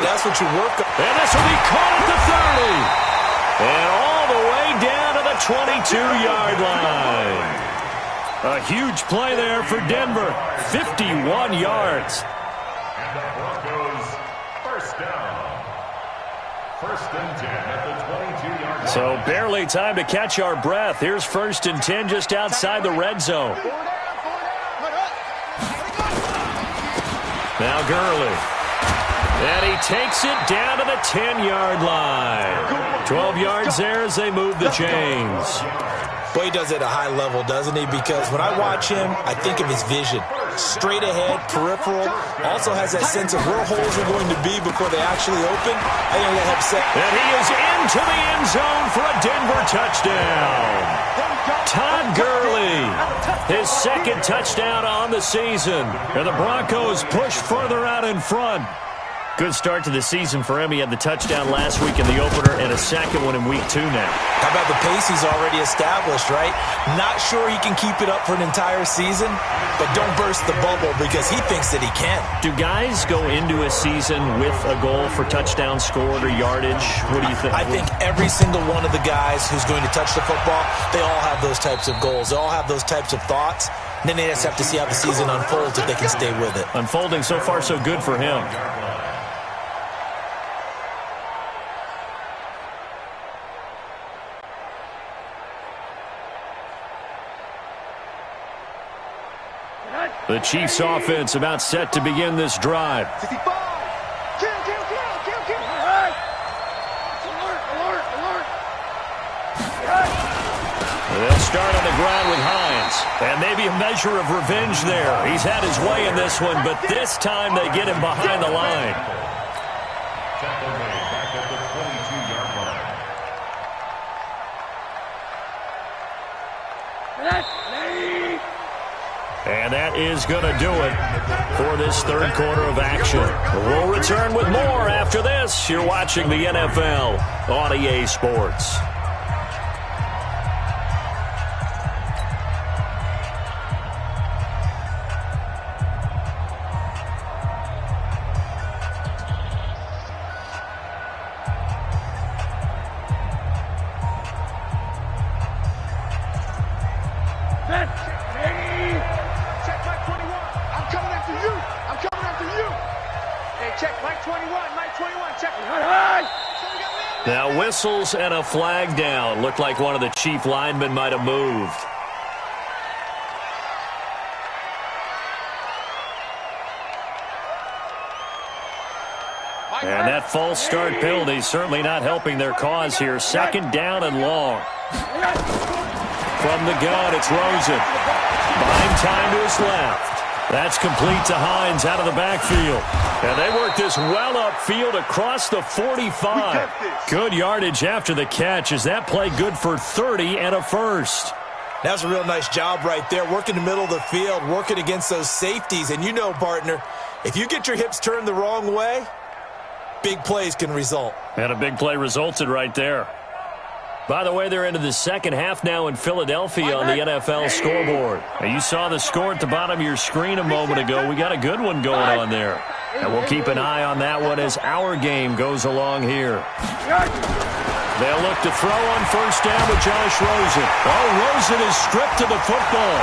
That's what you work on. And this will be caught at the 30. And all the way down to the 22-yard line. A huge play there for Denver. 51 yards. And the Broncos first down. First and 10 at the 22-yard line. So barely time to catch our breath. Here's 1st and 10 just outside the red zone. Now Gurley. And he takes it down to the 10-yard line. 12 yards there as they move the chains. Boy, he does it at a high level, doesn't he? Because when I watch him, I think of his vision. Straight ahead, peripheral. Also has that sense of where holes are going to be before they actually open. I think that helps set. And he is into the end zone for a Denver touchdown. Todd Gurley, his second touchdown on the season. And the Broncos push further out in front. Good start to the season for him. He had the touchdown last week in the opener and a second one in week 2 now. How about the pace he's already established, right? Not sure he can keep it up for an entire season, but don't burst the bubble because he thinks that he can. Do guys go into a season with a goal for touchdown scored or yardage? What do you think? I think every single one of the guys who's going to touch the football, they all have those types of goals. They all have those types of thoughts. And then they just have to see how the season unfolds if they can stay with it. Unfolding so far so good for him. The Chiefs offense about set to begin this drive. 65. Kill. Alert. They'll start on the ground with Hines. And maybe a measure of revenge there. He's had his way in this one, but this time they get him behind the line. Tackle made back at the 22-yard line. And that is going to do it for this third quarter of action. We'll return with more after this. You're watching the NFL on EA Sports. Now whistles and a flag down. Looked like one of the Chief linemen might have moved. And that false start penalty certainly not helping their cause here. Second down and long. From the gun, it's Rosen. Buying time to his left. That's complete to Hines out of the backfield. And they work this well upfield across the 45. Good yardage after the catch. Is that play good for 30 and a first? That's a real nice job right there. Working the middle of the field, working against those safeties. And you know, partner, if you get your hips turned the wrong way, big plays can result. And a big play resulted right there. By the way, they're into the second half now in Philadelphia on the NFL scoreboard. Now, you saw the score at the bottom of your screen a moment ago. We got a good one going on there. And we'll keep an eye on that one as our game goes along here. They'll look to throw on first down with Josh Rosen. Oh, Rosen is stripped to the football.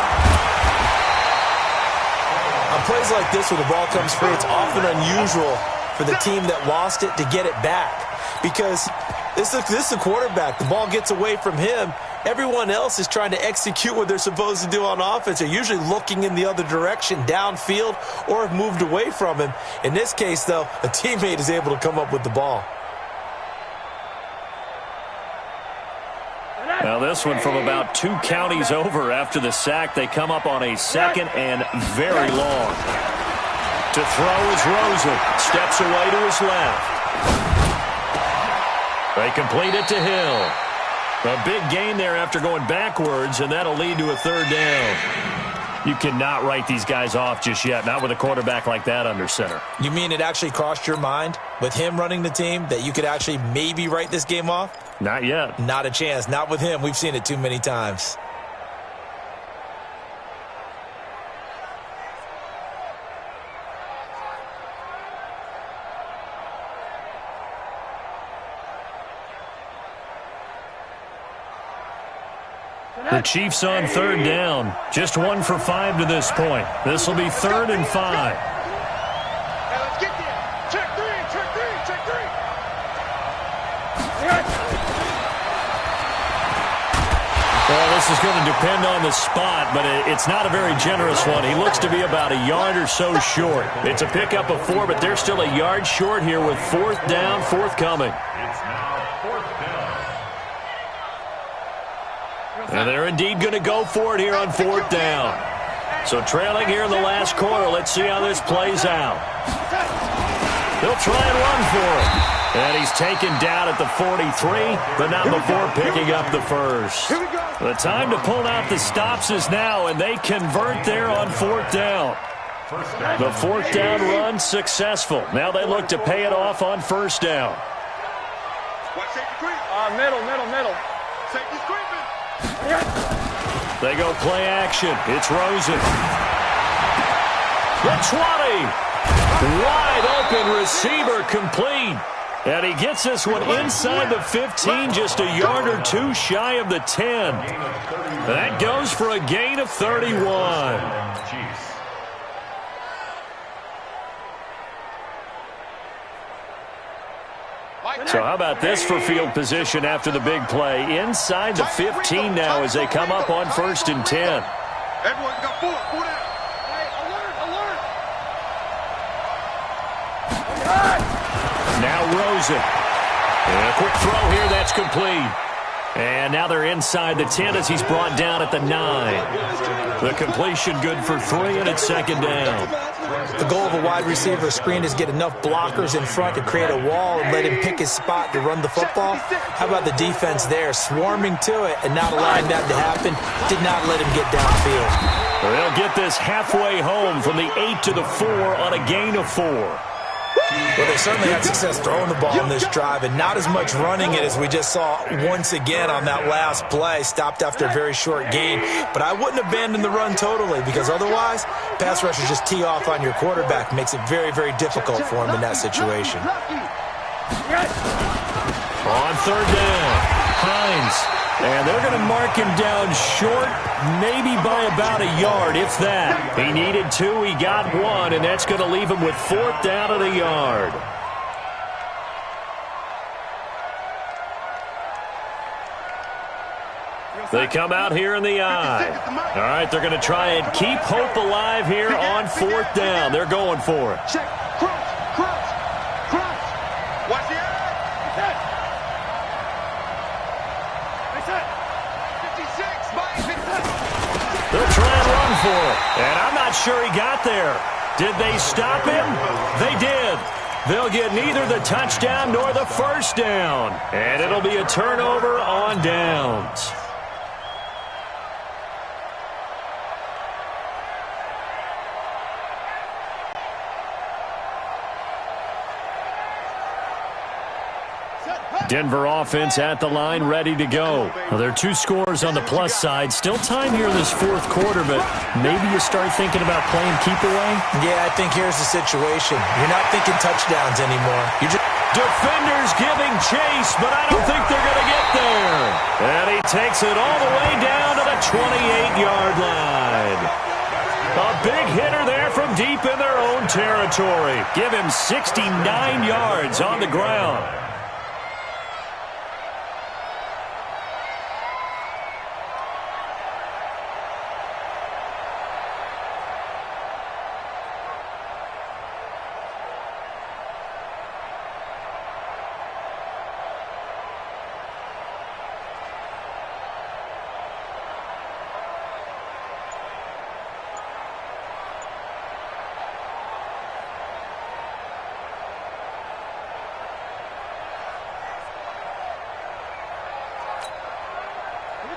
On plays like this where the ball comes free, it's often unusual for the team that lost it to get it back. Because this is the quarterback. The ball gets away from him. Everyone else is trying to execute what they're supposed to do on offense. They're usually looking in the other direction, downfield, or have moved away from him. In this case, though, a teammate is able to come up with the ball. Now this one from about 2 counties over after the sack. They come up on a second and very long. To throw is Rosen. Steps away to his left. They complete it to Hill. A big gain there after going backwards, and that'll lead to a third down. You cannot write these guys off just yet, not with a quarterback like that under center. You mean it actually crossed your mind with him running the team that you could actually maybe write this game off? Not yet. Not a chance. Not with him. We've seen it too many times. The Chiefs on third down. Just 1 for 5 to this point. This will be 3rd and 5. Now let's get there. Check three. Well, this is going to depend on the spot, but it's not a very generous one. He looks to be about a yard or so short. It's a pickup of 4, but they're still a yard short here with 4th down forthcoming. It's now 4th down. And they're indeed going to go for it here on 4th down. So trailing here in the last quarter, let's see how this plays out. They'll try and run for it. And he's taken down at the 43, but not before picking up the first. The time to pull out the stops is now, and they convert there on 4th down. The 4th down run successful. Now they look to pay it off on 1st down. Middle. Safety's creeping. They go play action. It's Rosen. The 20. Wide open receiver complete. And he gets this one inside the 15, just a yard or 2 shy of the 10. That goes for a gain of 31. So how about this for field position after the big play? Inside the 15 now as they come up on 1st and 10. Everyone got 4 down. Hey, alert. Now Rosen. And a quick throw here, that's complete. And now they're inside the 10 as he's brought down at the 9. The completion good for 3, and it's 2nd down. The goal of a wide receiver screen is get enough blockers in front to create a wall and let him pick his spot to run the football. How about the defense there, swarming to it and not allowing that to happen? Did not let him get downfield. They'll get this halfway home from the 8 to the 4 on a gain of 4. Well, they certainly had success throwing the ball in this drive, and not as much running it as we just saw once again on that last play. Stopped after a very short gain. But I wouldn't abandon the run totally, because otherwise, pass rushers just tee off on your quarterback. Makes it very, very difficult for him in that situation. On 3rd down, Hines. And they're going to mark him down short, maybe by about a yard, if that. He needed 2, he got 1, and that's going to leave him with 4th down at a yard. They come out here in the eye. All right, they're going to try and keep hope alive here on 4th down. They're going for it. Check. Crouch. Watch the eye. 56, Mike. They'll try and run for it. And I'm not sure he got there. Did they stop him? They did. They'll get neither the touchdown nor the 1st down. And it'll be a turnover on downs. Denver offense at the line, ready to go. Well, there are 2 scores on the plus side. Still time here in this 4th quarter, but maybe you start thinking about playing keep away? Yeah, I think here's the situation. You're not thinking touchdowns anymore. You're just... Defenders giving chase, but I don't think they're going to get there. And he takes it all the way down to the 28-yard line. A big hitter there from deep in their own territory. Give him 69 yards on the ground.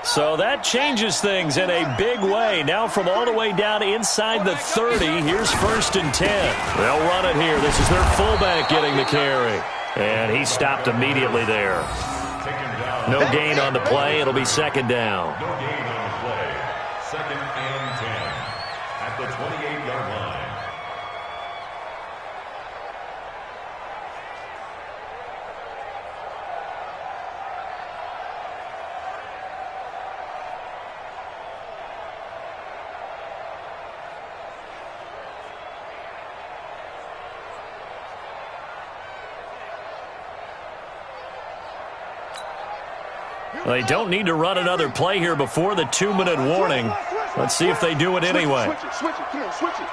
So that changes things in a big way. Now from all the way down inside the 30, here's 1st and 10. They'll run it here. This is their fullback getting the carry. And he stopped immediately there. No gain on the play. It'll be 2nd down. No gain on the play. 2nd and 10 at the 28-yard line. They don't need to run another play here before the 2-minute warning. Let's see if they do it anyway. Switch it. Come on, switch it.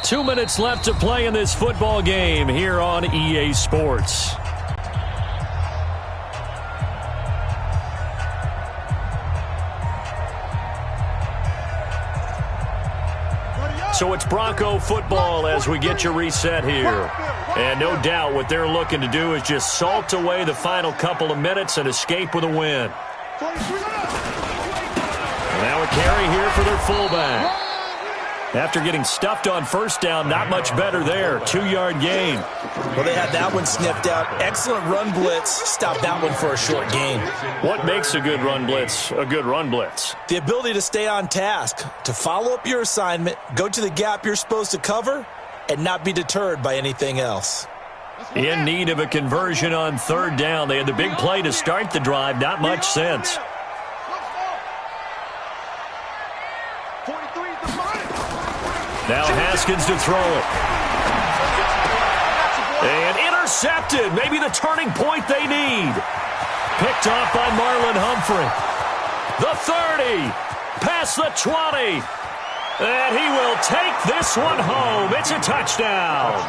Two minutes left to play in this football game here on EA Sports. So it's Bronco football as we get you reset here. And no doubt what they're looking to do is just salt away the final couple of minutes and escape with a win. Now a carry here for their fullback. After getting stuffed on first down, not much better there. 2-yard gain. Well, they had that one sniffed out. Excellent run blitz. Stop that one for a short gain. What makes a good run blitz a good run blitz? The ability to stay on task, to follow up your assignment, go to the gap you're supposed to cover, and not be deterred by anything else. In need of a conversion on third down. They had the big play to start the drive. Not much sense. Now Haskins to throw it. And intercepted. Maybe the turning point they need. Picked off by Marlon Humphrey. The 30. Past the 20. And he will take this one home. It's a touchdown.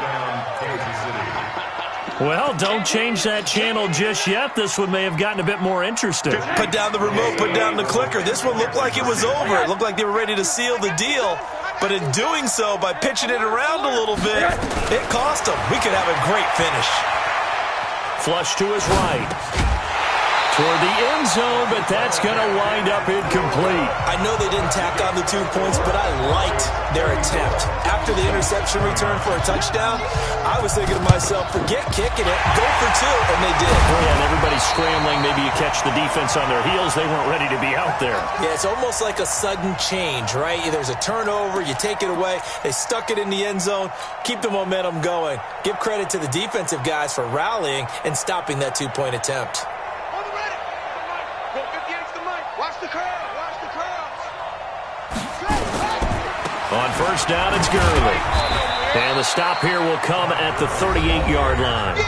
Well, don't change that channel just yet. This one may have gotten a bit more interesting. Put down the remote, put down the clicker. This one looked like it was over. It looked like they were ready to seal the deal. But in doing so, by pitching it around a little bit, it cost them. We could have a great finish. Flush to his right. Toward the end zone, but that's going to wind up incomplete. I know they didn't tack on the 2 points, but I liked their attempt. After the interception return for a touchdown, I was thinking to myself, forget kicking it, go for 2, and they did. Oh, yeah, and everybody's scrambling. Maybe you catch the defense on their heels. They weren't ready to be out there. Yeah, it's almost like a sudden change, right? There's a turnover, you take it away, they stuck it in the end zone, keep the momentum going. Give credit to the defensive guys for rallying and stopping that 2-point attempt. On first down, it's Gurley. And the stop here will come at the 38-yard line. A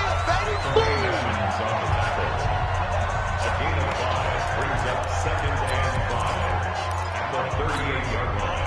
gain of 5 brings up 2nd and 5 at the 38-yard line.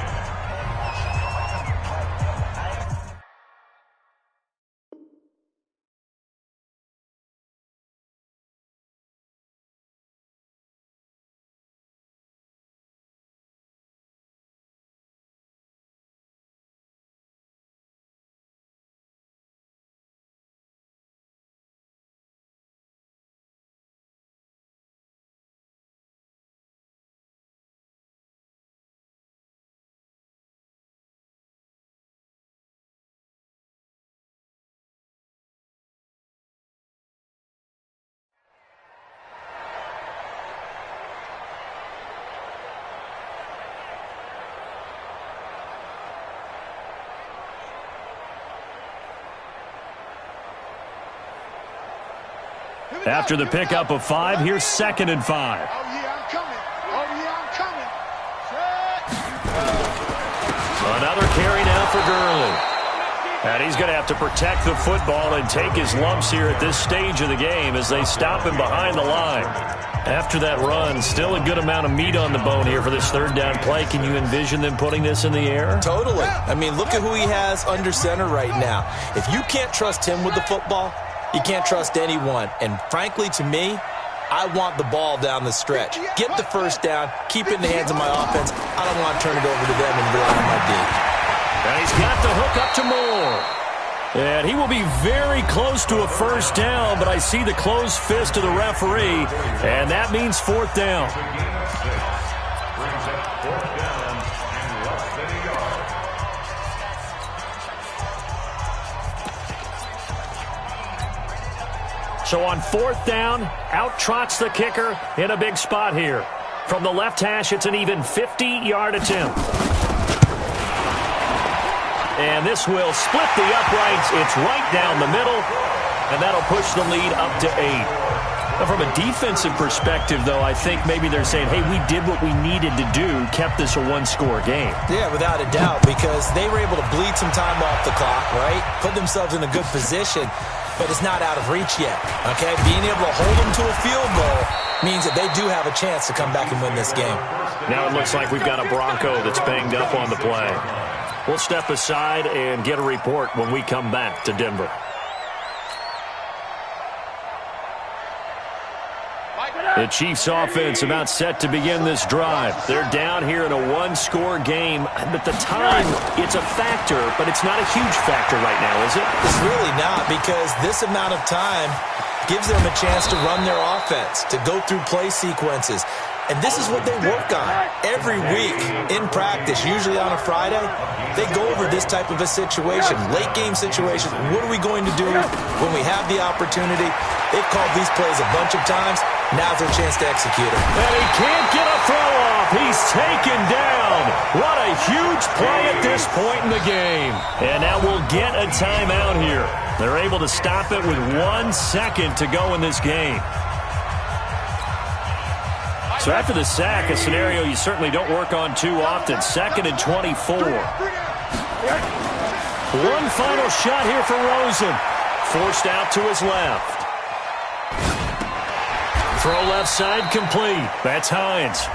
After the pickup of 5, here's 2nd and 5. Oh, yeah, I'm coming. Oh, yeah, I'm coming. Another carry now for Gurley. And he's going to have to protect the football and take his lumps here at this stage of the game as they stop him behind the line. After that run, still a good amount of meat on the bone here for this third down play. Can you envision them putting this in the air? Totally. I mean, look at who he has under center right now. If you can't trust him with the football, you can't trust anyone. And frankly, to me, I want the ball down the stretch. Get the first down, keep it in the hands of my offense. I don't want to turn it over to them and rely on my D. And he's got the hook up to Moore. And he will be very close to a first down, but I see the closed fist of the referee, and that means 4th down. Brings up 4th down and less than a yard. So on 4th down, out trots the kicker in a big spot here. From the left hash, it's an even 50-yard attempt. And this will split the uprights. It's right down the middle, and that'll push the lead up to 8. From a defensive perspective, though, I think maybe they're saying, hey, we did what we needed to do, kept this a one-score game. Yeah, without a doubt, because they were able to bleed some time off the clock, right? Put themselves in a good position, but it's not out of reach yet, okay? Being able to hold them to a field goal means that they do have a chance to come back and win this game. Now it looks like we've got a Bronco that's banged up on the play. We'll step aside and get a report when we come back to Denver. The Chiefs offense about set to begin this drive. They're down here in a one-score game. At the time, it's a factor, but it's not a huge factor right now, is it? It's really not, because this amount of time gives them a chance to run their offense, to go through play sequences. And this is what they work on every week in practice, usually on a Friday. They go over this type of a situation, late-game situation. What are we going to do when we have the opportunity? They've called these plays a bunch of times. Now's their chance to execute it. And he can't get a throw off. He's taken down. What a huge play at this point in the game. And now we'll get a timeout here. They're able to stop it with 1 second to go in this game. So after the sack, a scenario you certainly don't work on too often. 2nd and 24. One final shot here for Rosen. Forced out to his left. Throw left side complete. That's Hines.